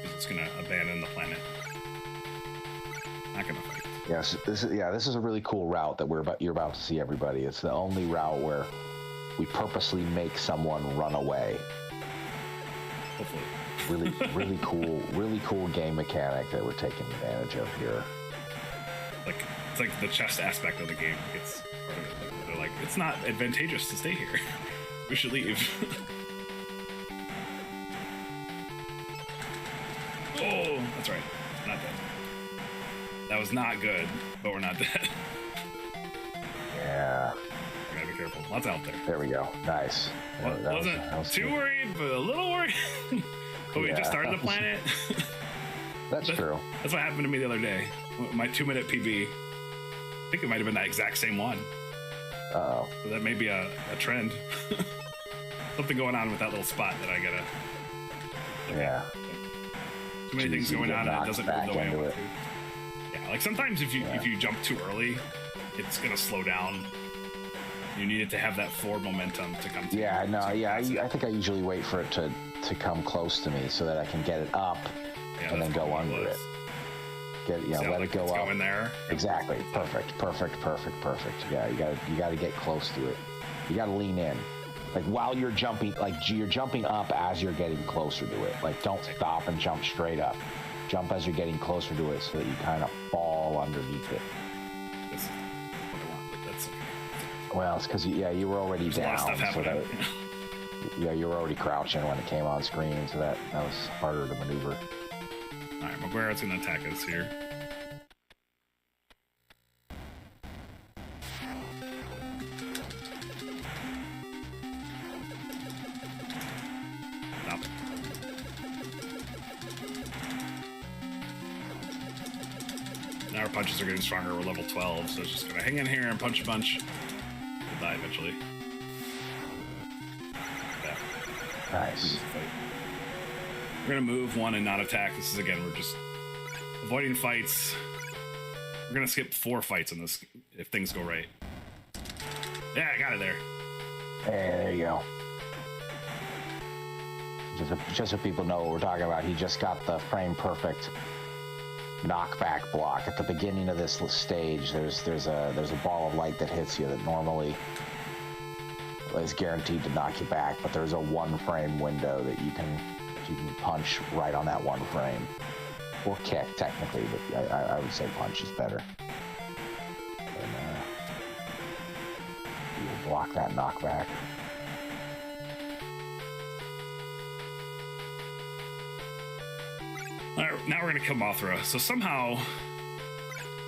Because it's gonna abandon the planet. Not gonna fight. Yes, this is a really cool route that you're about to see, everybody. It's the only route where we purposely make someone run away. Hopefully. Really cool game mechanic that we're taking advantage of here. It's like the chess aspect of the game gets part of it. They're like, it's not advantageous to stay here. We should leave. Oh, that's right. Not dead. That was not good, but we're not dead. Yeah. We gotta be careful. Lots out there. There we go. Nice. Wasn't too worried, but a little worried. But we just started the planet. That's true. That's what happened to me the other day. My 2-minute PB. I think it might have been that exact same one. Uh-oh. So that may be a trend. Something going on with that little spot that I gotta. Yeah. Too many things going on, and it doesn't move the way I want it. to. Yeah, like sometimes if you jump too early, it's gonna slow down. You need it to have that forward momentum to come to. Yeah, no, yeah. I think I usually wait for it to come close to me so that I can get it up and then go under it. Let it go up. Go in there. Exactly. Perfect. Yeah, you gotta get close to it. You gotta lean in. Like while you're jumping, you're jumping up as you're getting closer to it. Like don't stop and jump straight up. Jump as you're getting closer to it so that you kind of fall underneath it. This is what I want, but that's okay. Well, it's because you were already There's down. a lot of stuff happening. You were already crouching when it came on screen, so that was harder to maneuver. All right, Maguire's gonna attack us here. Stop it. Now our punches are getting stronger. We're level 12, so it's just gonna hang in here and punch a bunch. We'll die eventually. Yeah. Nice. We're gonna move one and not attack. This is again, we're just avoiding fights. We're gonna skip 4 fights in this if things go right. Yeah, I got it there. Hey, there you go. Just so people know what we're talking about, he just got the frame perfect knockback block at the beginning of this stage. There's a ball of light that hits you that normally is guaranteed to knock you back, but there's a 1 frame window that you can punch right on that 1 frame, or kick technically, but I would say punch is better. And you will block that knockback. All right, now we're gonna kill Mothra. So somehow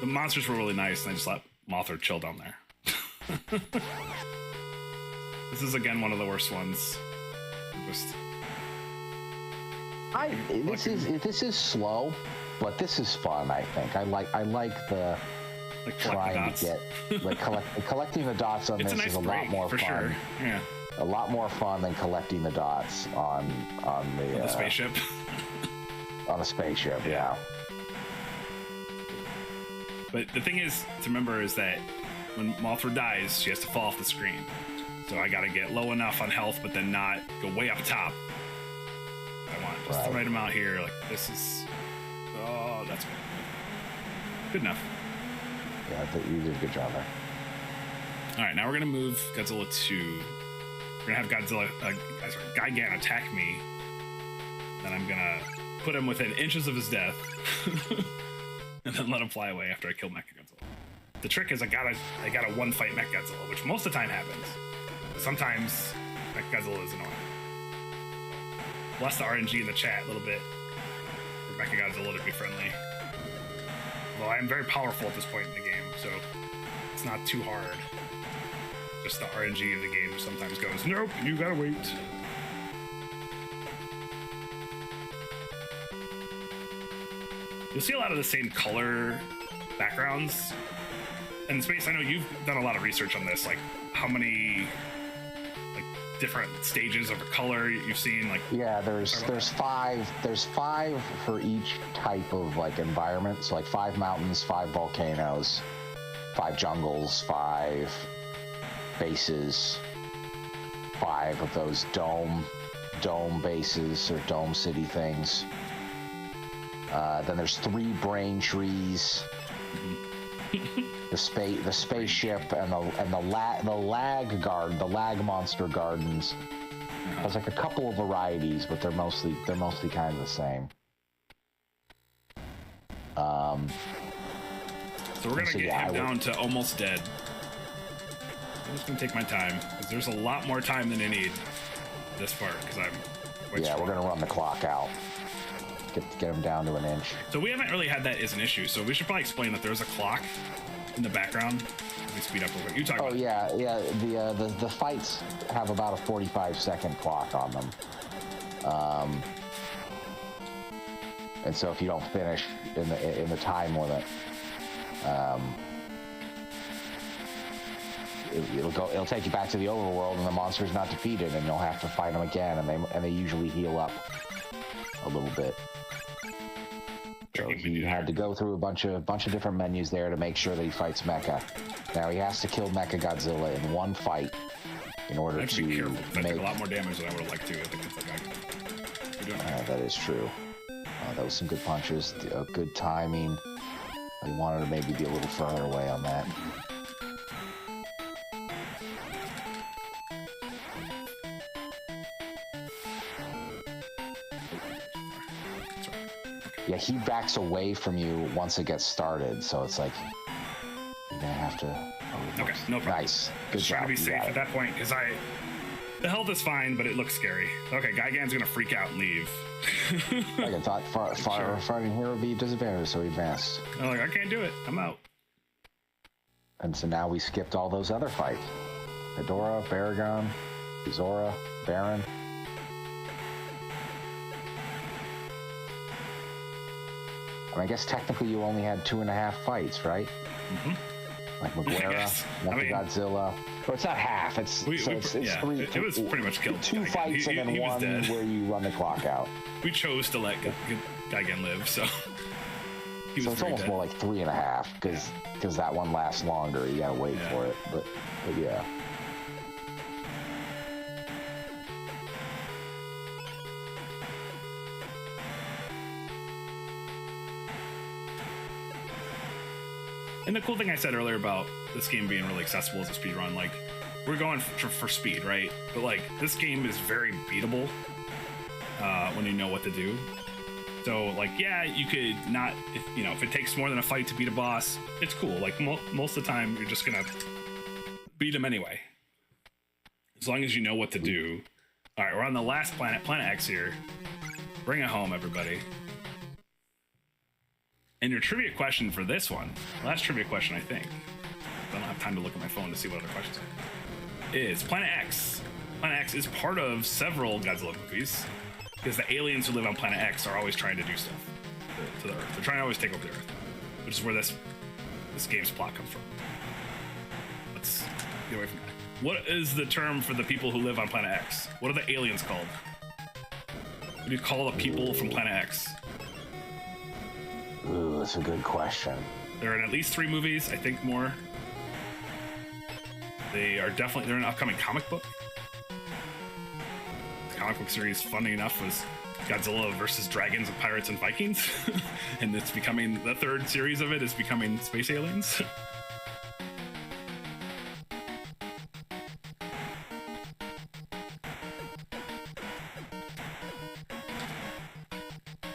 the monsters were really nice, and I just let Mothra chill down there. This is again one of the worst ones. Just this is slow, but this is fun. I think I like the trying to get collecting the dots on it's this a nice is a break, lot more for fun. Sure. Yeah, a lot more fun than collecting the dots on the spaceship. On a spaceship, yeah. But the thing is to remember is that when Mothra dies, she has to fall off the screen. So I gotta get low enough on health, but then not go way up top. I want just the right amount here. Like this is. Oh, that's good. Good enough. Yeah, I think you did a good job there. All right, now we're gonna move Godzilla 2. We're gonna have Gigan attack me. Then I'm gonna put him within inches of his death, and then let him fly away after I kill Mechagodzilla. The trick is I gotta 1-fight Mechagodzilla, which most of the time happens. But sometimes Mechagodzilla is annoying. Bless the RNG in the chat a little bit for Mechagodzilla to be friendly. Well, I am very powerful at this point in the game, so it's not too hard. Just the RNG of the game sometimes goes, nope, you gotta wait. You'll see a lot of the same color backgrounds. In Space, I know you've done a lot of research on this, like how many different stages of a color you've seen. Yeah, there's 5 for each type of environment. So 5 mountains, 5 volcanoes, 5 jungles, 5 bases, 5 of those dome bases or dome city things. Then there's 3 brain trees. the spaceship, and the lag monster gardens. There's like a couple of varieties, but they're mostly kind of the same. So we're gonna get him down to almost dead. I'm just gonna take my time because there's a lot more time than I need this part because I'm quite strong. We're gonna run the clock out. Get him down to an inch. So we haven't really had that as an issue. So we should probably explain that there's a clock in the background. Let me speed up real quick. You talk about it. Yeah. The fights have about a 45-second clock on them. And so if you don't finish in the time limit, it'll take you back to the overworld, and the monster's not defeated, and you'll have to fight them again, and they usually heal up a little bit. So he had to go through a bunch of different menus there to make sure that he fights Mecha. Now he has to kill Mecha Godzilla in one fight in order to be careful. I took a lot more damage than I would have liked to. I think it's like that is true. That was some good punches, good timing. I wanted to maybe be a little further away on that. Yeah, he backs away from you once it gets started, so it's like you're gonna have to. Okay, no problem. Nice, good just job. Trying to be safe at that point because the health is fine, but it looks scary. Okay, Gigan's gonna freak out and leave. Like I thought, fighting here would be disadvantage, so he advanced. I'm like, I can't do it. I'm out. And so now we skipped all those other fights. Ghidorah, Baragon, Zora, Baron. I guess technically you only had 2.5 fights, right? Mm-hmm. Like Meguera, Godzilla. Or it's not half. It's three. It was pretty much killed. 2 fights and then one where you run the clock out. We chose to let Gigan live, so. So it's almost more like 3.5 because that one lasts longer. You gotta wait for it, but yeah. And the cool thing I said earlier about this game being really accessible as a speed run, like we're going for speed, right? But like this game is very beatable when you know what to do. So like, yeah, you could not, if it takes more than a fight to beat a boss, it's cool. Like most of the time, you're just gonna beat him anyway, as long as you know what to do. All right, we're on the last planet, Planet X here. Bring it home, everybody. And your trivia question for this one, last trivia question, I think, I don't have time to look at my phone to see what other questions are, is Planet X. Planet X is part of several Godzilla movies because the aliens who live on Planet X are always trying to do stuff to the Earth. They're trying to always take over the Earth, which is where this game's plot comes from. Let's get away from that. What is the term for the people who live on Planet X? What are the aliens called? What do you call the people from Planet X? Ooh, that's a good question. They're in at least 3 movies, I think more. They're in an upcoming comic book. The comic book series, funny enough, was Godzilla versus Dragons and Pirates and Vikings. And it's becoming, the 3rd series of it is becoming space aliens.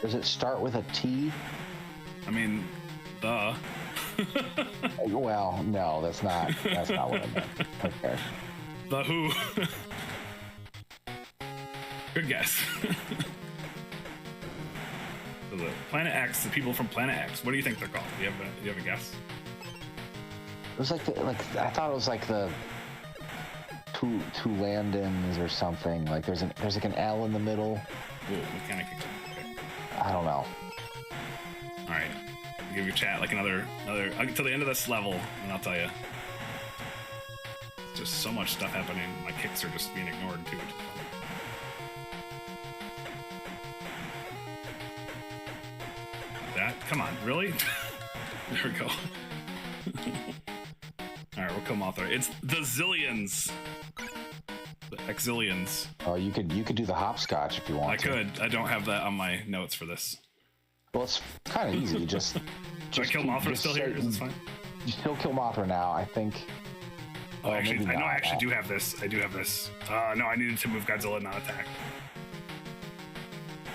Does it start with a T? I mean, Well, no, that's not what I meant. Okay. The Who. Good guess. So the Planet X, the people from Planet X, what do you think they're called? Do you have a guess? It was like I thought it was like the Tulandans or something. Like there's like an L in the middle. Ooh, we kind of kicked it. Okay. I don't know. All right, I'll give your chat like another until the end of this level, and I'll tell you. Just so much stuff happening. My kicks are just being ignored too. That? Come on, really? There we go. All right, we'll come off there. It's the Zillions. The Exillions. Oh, you could do the hopscotch if you want. I could. I don't have that on my notes for this. Well, it's kind of easy. Just Should I kill Mothra still here? Is this fine? you still kill Mothra now. I think. Oh, actually, maybe I know I not. actually do have this. I do have this. No, I needed to move Godzilla, not attack.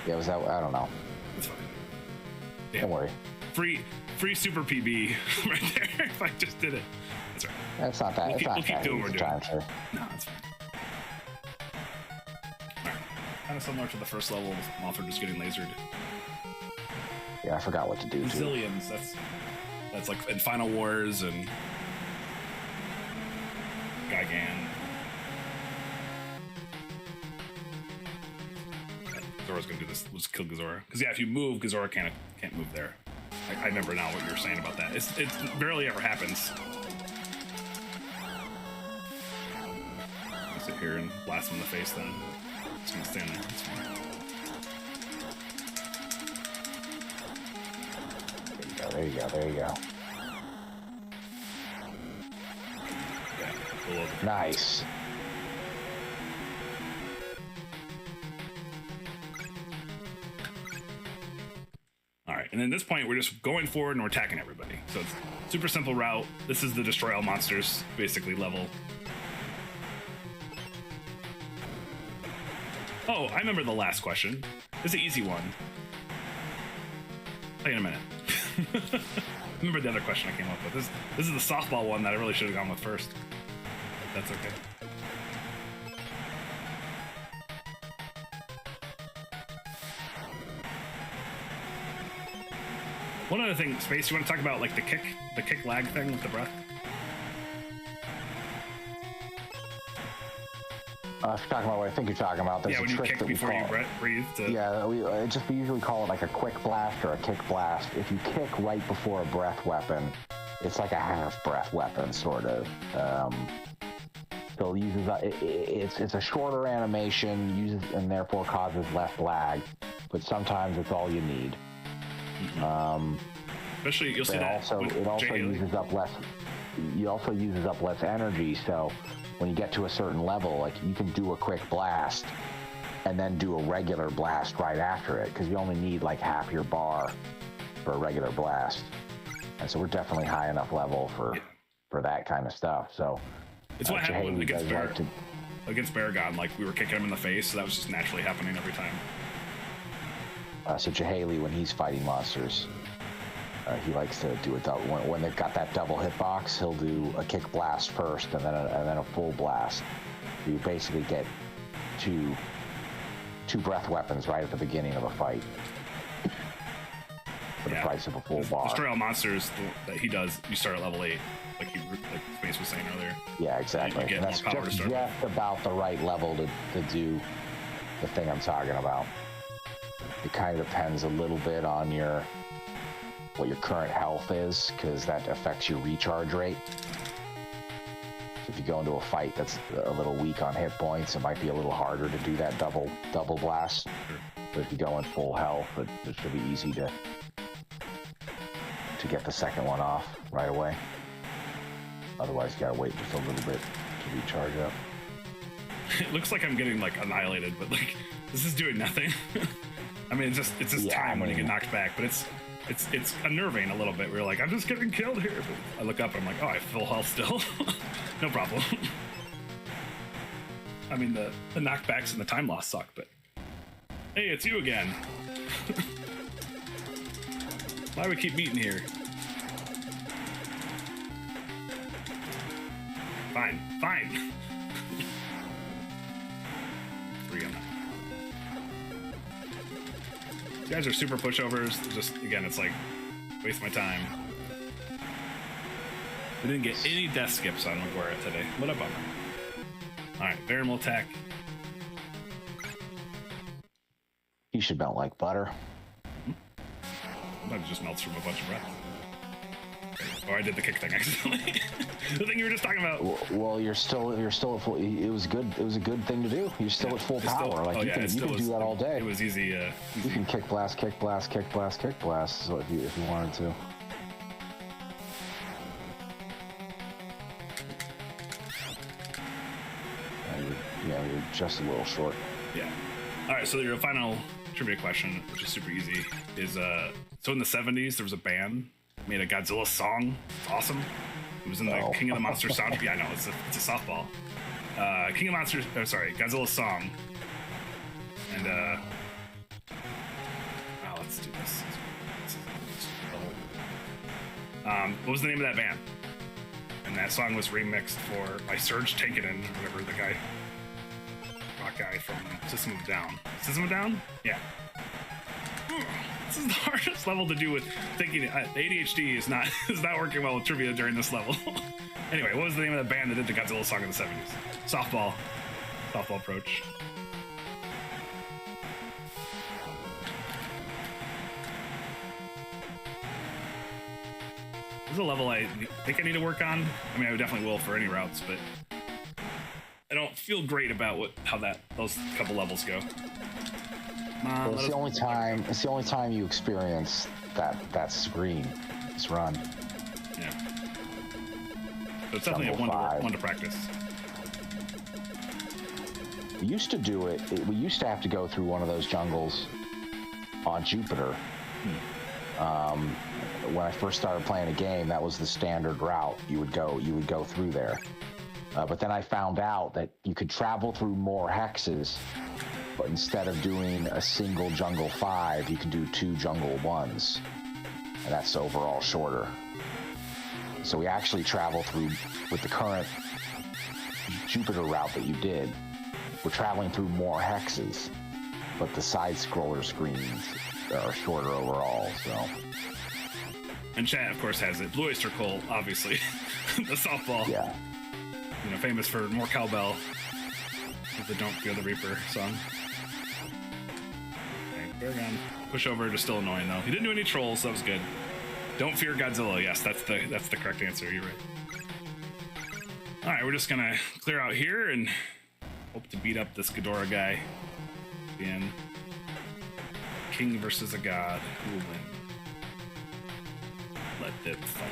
Yeah, was that? I don't know. That's fine. Yeah. Don't worry. Free super PB right there. If I just did it. That's right. That's not that. We'll keep doing what we're doing. Sir. No, that's fine. All right. Kind of similar to the first level with Mothra just getting lasered. Yeah, I forgot what to do. Too. Zillions. That's like in Final Wars and Gigan. Gazora's gonna do this. We'll just kill Gazora. Because yeah, if you move, Gazora can't move there. I remember now what you were saying about that. It barely ever happens. I'll sit here and blast him in the face then. Just gonna stand there. That's fine. There you go. There you go. Yeah, below the Nice. All right, and then at this point, we're just going forward and we're attacking everybody. So it's super simple route. This is the destroy all monsters, basically, level. Oh, I remember the last question. It's an easy one. Wait a minute. I remember the other question I came up with. This is the softball one that I really should have gone with first. But that's okay. One other thing, Space, you want to talk about like the kick lag thing with the breath? If you're talking about what I think you're talking about, there's Yeah, when a you trick kick that we before call. you breathe. Yeah, we usually call it like a quick blast or a kick blast. If you kick right before a breath weapon, it's like a half breath weapon, sort of. So it uses it's a shorter animation, uses and therefore causes less lag, but sometimes it's all you need. Especially you'll see that. It also uses up less. You also uses up less energy. So when you get to a certain level, like you can do a quick blast and then do a regular blast right after it, because you only need like half your bar for a regular blast. And so we're definitely high enough level for that kind of stuff. So it's what happened against Baragon. Like we were kicking him in the face, so that was just naturally happening every time. So Jahaley, when he's fighting monsters, he likes to do a double. When they've got that double hitbox, he'll do a kick blast first, and then a full blast. So you basically get two breath weapons right at the beginning of a fight for the price of a full bar. Destroy all monsters that he does. You start at level 8, like Space was saying earlier. Yeah, exactly. You get that's more power just to start. about the right level to do the thing I'm talking about. It kind of depends a little bit on what your current health is, because that affects your recharge rate. So if you go into a fight that's a little weak on hit points, it might be a little harder to do that double blast. But if you go in full health, it should be easy to get the second one off right away. Otherwise, you gotta wait just a little bit to recharge up. It looks like I'm getting like annihilated, but like this is doing nothing. I mean, it's just time when you get knocked back, but it's unnerving a little bit. We're like, I'm just getting killed here. But I look up and I'm like, oh, I have full health still. No problem. I mean, the knockbacks and the time loss suck, but hey, it's you again. Why do we keep meeting here? Fine. 3 on that. You guys are super pushovers. Just, again, it's like, waste my time. We didn't get any death skips on Maguire today. What a bummer. Alright, Baron will attack. He should melt like butter. Sometimes it just melts from a bunch of breath. Or I did the kick thing accidentally. The thing you were just talking about. Well, you're still at full. It was good. It was a good thing to do. You're still at full power. You can do that all day. It was easy. You can kick blast. So if you wanted to. You're just a little short. Yeah. All right. So your final trivia question, which is super easy, is so in the 70s there was a band made a Godzilla song. It's awesome. It was in the King of the Monsters soundtrack. Yeah, I know, it's a softball. King of Monsters, Godzilla song. And, let's do this. What was the name of that band? And that song was remixed by Serge Tankian, whatever the guy, rock guy from System of a Down. System of a Down? Yeah. This is the hardest level to do with thinking. The ADHD is not working well with trivia during this level. Anyway, what was the name of the band that did the Godzilla song in the 70s? Softball approach. This is a level I think I need to work on. I mean, I definitely will for any routes, but I don't feel great about how those couple levels go. Well, it's the only time you experience that screen. This run. Yeah. So it's definitely one to practice. We used to do it. We used to have to go through one of those jungles on Jupiter. When I first started playing a game, that was the standard route. You would go through there. But then I found out that you could travel through more hexes, but instead of doing a single jungle 5, you can do 2 jungle 1s, and that's overall shorter. So we actually travel through, with the current Jupiter route that you did, we're traveling through more hexes, but the side-scroller screens are shorter overall, so. And chat, of course, has it. Blue Oyster Cult, obviously. The softball. Yeah. You know, famous for more cowbell. The Don't Fear the Reaper song. Okay, Paragon. Pushover, just still annoying, though. He didn't do any trolls, so that was good. Don't fear Godzilla. Yes, that's the correct answer. You're right. All right, we're just gonna clear out here and hope to beat up this Ghidorah guy. Again. King versus a god. Who will win? Let them fight.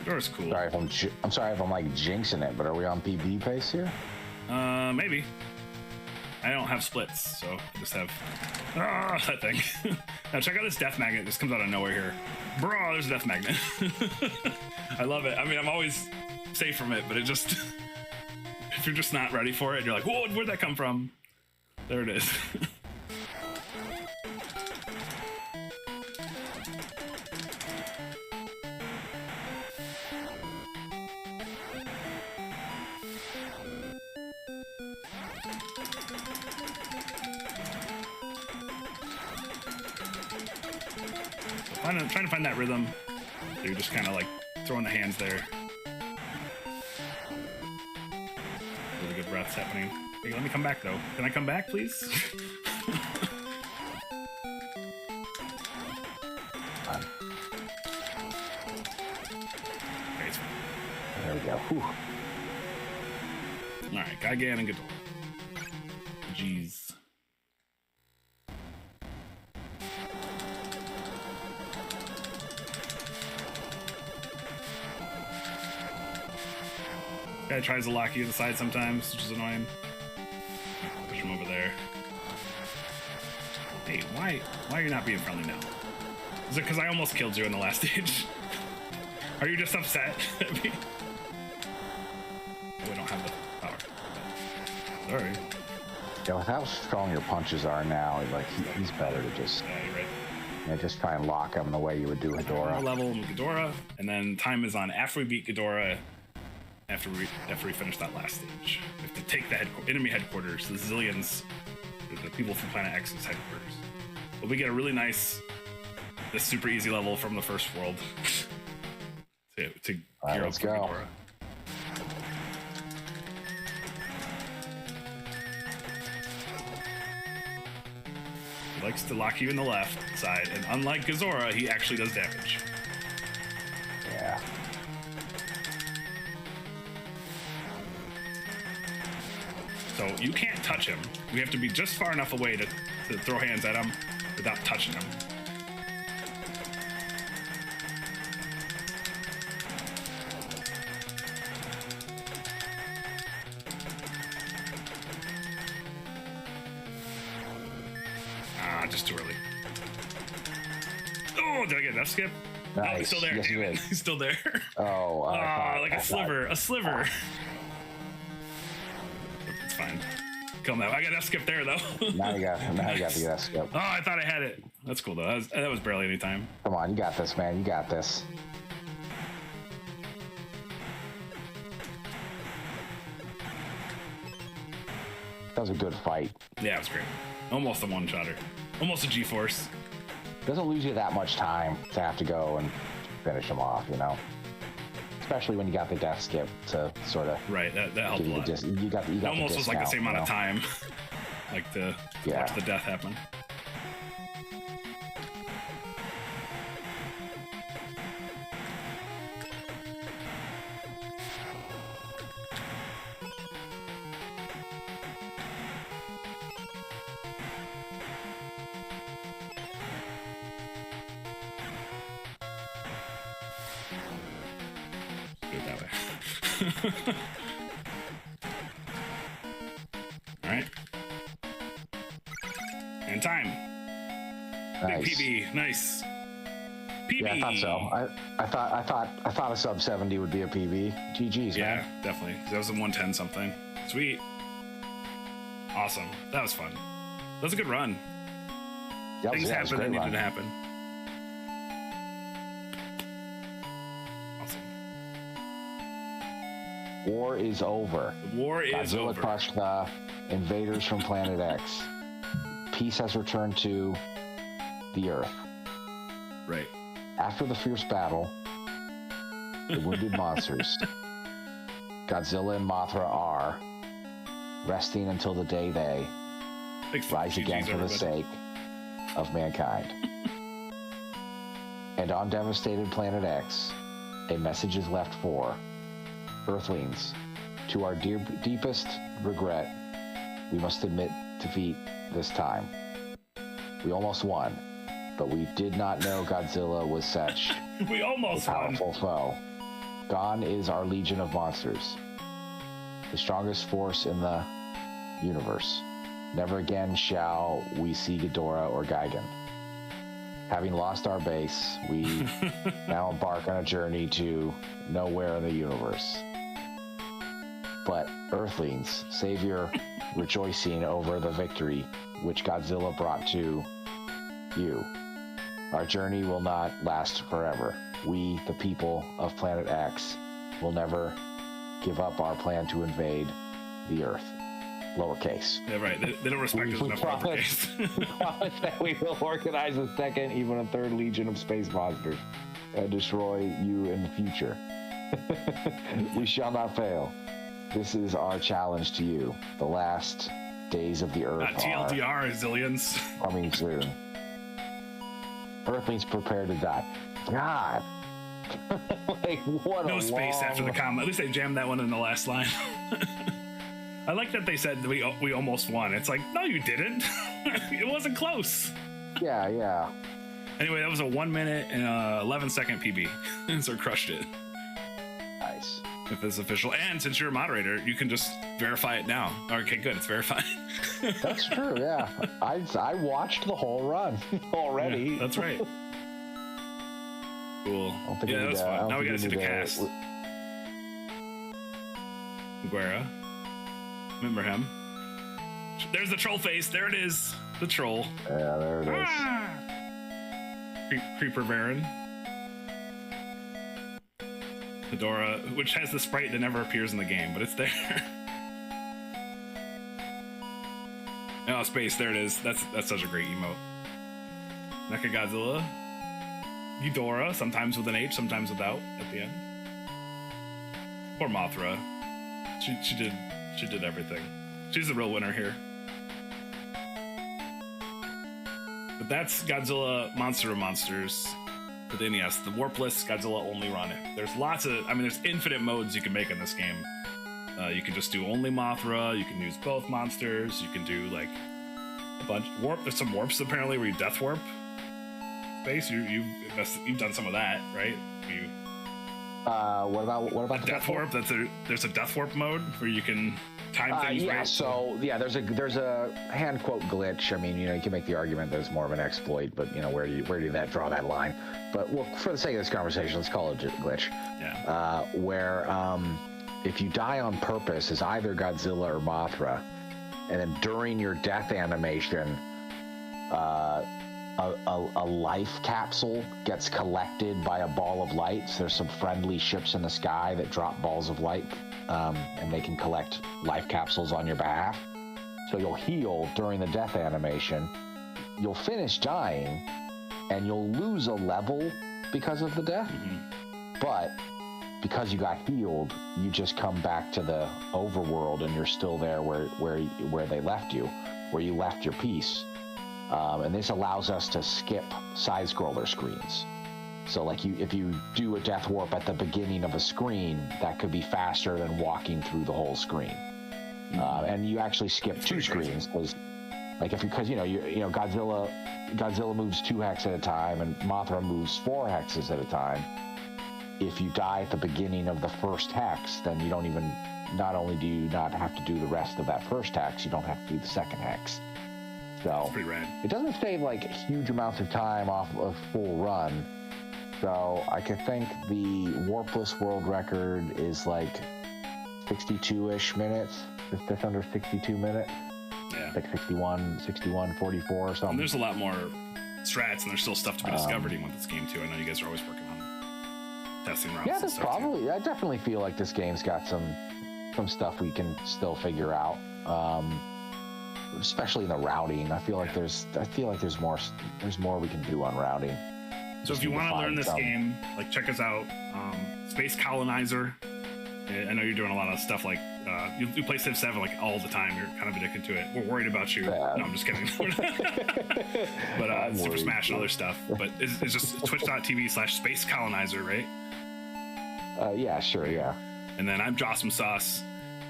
Ghidorah's cool. I'm sorry if I'm like jinxing it, but are we on PB pace here? Maybe. I don't have splits, so I just have that thing. Now check out this death magnet. This comes out of nowhere here. Bro, there's a death magnet. I love it. I mean, I'm always safe from it, but it just, if you're just not ready for it, you're like, whoa, where'd that come from? There it is. I'm trying to find that rhythm. So you're just kind of like throwing the hands there. Really good breaths happening. Hey, let me come back though. Can I come back, please? Okay, it's fine. There we go. Whew. All right, Gigan and Ghidorah. Jeez. Guy tries to lock you to the side sometimes, which is annoying. Push him over there. Hey, why are you not being friendly now? Is it because I almost killed you in the last stage? Are you just upset at me? Oh, we don't have the power. Sorry. Yeah, with how strong your punches are now, like he's better to just you're right. Just try and lock him the way you would do Ghidorah. More level in Ghidorah, and then time is on after we beat Ghidorah. After we finish that last stage, we have to take the enemy headquarters, the Zillions, the people from Planet X's headquarters. But we get a really nice, this super easy level from the first world to gear up for Ghidorah. He likes to lock you in the left side, and unlike Ghidorah, he actually does damage. Yeah. So you can't touch him. We have to be just far enough away to throw hands at him without touching him. just too early. Oh, did I get that skip? Nice. Oh, he's still there. Yes, Damn it. He's still there. Oh, Like a sliver. A sliver. It's fine. Kill him now. I got that skip there, though. Now you got to get that skip. Oh, I thought I had it. That's cool, though. That was barely any time. Come on, you got this, man. You got this. That was a good fight. Yeah, it was great. Almost a one-shotter. Almost a G-force. Doesn't lose you that much time to have to go and finish them off, you know? Especially when you got the death skip to sort of... Right, that helped a lot. You got it almost was like the same amount of time. Like to watch the death happen. All right. And time. Nice. Big PB. Nice. PB. Yeah, I thought so. I thought a sub 70 would be a PB. GG's, yeah, man. definitely. That was a 110 something. Sweet. Awesome. That was fun. That was a good run. Things happened that needed to happen. War is over. The war is over. Godzilla crushed the invaders from Planet X. Peace has returned to the Earth. Right. After the fierce battle, the wounded monsters, Godzilla and Mothra are resting until the day they rise again for the sake of mankind. And on devastated Planet X, a message is left for Earthlings. To our deepest regret, we must admit defeat this time. We almost won, but we did not know Godzilla was such we almost a powerful foe. Gone is our legion of monsters, the strongest force in the universe. Never again shall we see Ghidorah or Gigan. Having lost our base, we now embark on a journey to nowhere in the universe. But Earthlings, save your rejoicing over the victory which Godzilla brought to you. Our journey will not last forever. We, the people of Planet X, will never give up our plan to invade the Earth. Lowercase. Yeah, right. They don't respect us enough for uppercase. We promise that we will organize a second, even a third legion of space monsters and destroy you in the future. We shall not fail. This is our challenge to you. The last days of the Earth TLDR, zillions. Coming soon. Earthlings prepare to die. God. Like, what no space after the comma. At least they jammed that one in the last line. I like that they said that we almost won. It's like, no, you didn't. It wasn't close. Yeah. Anyway, that was a 1 minute and 11-second PB. So crushed it. Nice. If it's official. And since you're a moderator, you can just verify it now. Okay, good. It's verified. That's true, yeah. I watched the whole run already. Yeah, that's right. Cool. Yeah, that was fun. Now we gotta see the cast. Guerra. Remember him. There's the troll face. There it is. The troll. Yeah, there it is. Creeper Baron. Ghidorah, which has the sprite that never appears in the game, but it's there. Oh, space. There it is. That's such a great emote. Mechagodzilla. Ghidorah, sometimes with an H, sometimes without at the end. Poor Mothra. She did everything. She's the real winner here. But that's Godzilla Monster of Monsters for the NES. The Warpless Godzilla only run it. There's there's infinite modes you can make in this game. You can just do only Mothra. You can use both monsters. You can do like a bunch warp. There's some warps apparently where you death warp space. You've done some of that, right? What about death warp? There's a death warp mode where you can time things, yeah, right? so yeah, there's a hand quote glitch. I mean, you can make the argument that it's more of an exploit, but where do you draw that line? But well, for the sake of this conversation, let's call it a glitch. Yeah. Where if you die on purpose as either Godzilla or Mothra, and then during your death animation, a life capsule gets collected by a ball of light. So there's some friendly ships in the sky that drop balls of light, and they can collect life capsules on your behalf. So you'll heal during the death animation. You'll finish dying, and you'll lose a level because of the death. Mm-hmm. But because you got healed, you just come back to the overworld, and you're still there where they left you, where you left your piece. And this allows us to skip side-scroller screens. So like if you do a death warp at the beginning of a screen, that could be faster than walking through the whole screen. And you actually skip two screens because Godzilla moves 2 hexes at a time and Mothra moves 4 hexes at a time. If you die at the beginning of the first hex, then not only do you not have to do the rest of that first hex, you don't have to do the second hex. So That's pretty rad. It doesn't save like huge amounts of time off a full run. So I could think the Warpless world record is like 62-ish minutes, just under 62 minutes. Yeah. Like 61, 44 or something. And there's a lot more strats, and there's still stuff to be discovered even with this game too. I know you guys are always working on testing routes. Yeah, and stuff too. I definitely feel like this game's got some stuff we can still figure out. Especially in the routing. I feel like there's more we can do on routing. So if you want to learn this game, like check us out. Space Colonizer. I know you're doing a lot of stuff like you play Civ 7 like all the time. You're kind of addicted to it. We're worried about you. Yeah. No, I'm just kidding. But Super Smash and other stuff. But it's just twitch.tv/Space Colonizer, right? Yeah, sure, yeah. And then I'm Jossum Sauce.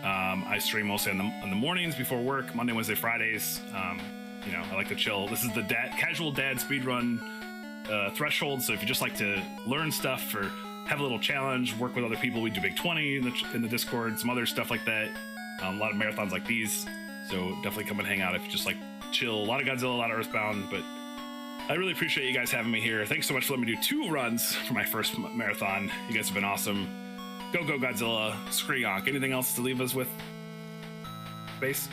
I stream mostly on the mornings before work, Monday, Wednesday, Fridays. I like to chill. This is the casual dad speedrun threshold. So if you just like to learn stuff or have a little challenge, work with other people, we do Big 20 in the Discord, some other stuff like that. A lot of marathons like these. So definitely come and hang out if you just like chill. A lot of Godzilla, a lot of Earthbound, but I really appreciate you guys having me here. Thanks so much for letting me do 2 runs for my first marathon. You guys have been awesome. Go Godzilla, Skrionk. Anything else to leave us with? Space?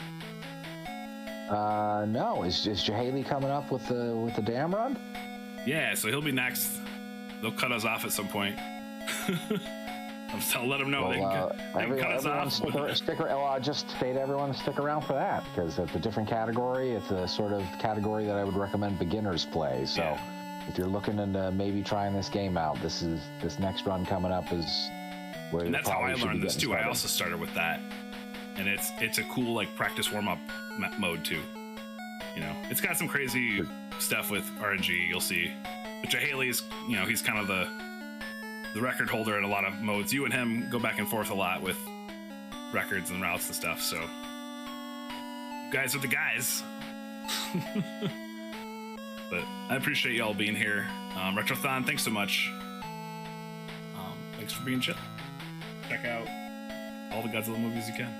No. Is Jahaley coming up with the dam run? Yeah, so he'll be next. They'll cut us off at some point. I'll let them know. Well, they can cut us off. I'll just say to everyone to stick around for that, because it's a different category. It's a sort of category that I would recommend beginners play. So if you're looking into maybe trying this game out, this next run coming up is where. And that's how I learned this too. Started. I also started with that, and it's a cool like practice warm up mode too. It's got some crazy stuff with RNG. You'll see, but Jahaley's he's kind of the record holder in a lot of modes. You and him go back and forth a lot with records and routes and stuff. So you guys are the guys. But I appreciate y'all being here. Retrothon, thanks so much. Thanks for being chill. Check out all the Godzilla movies you can.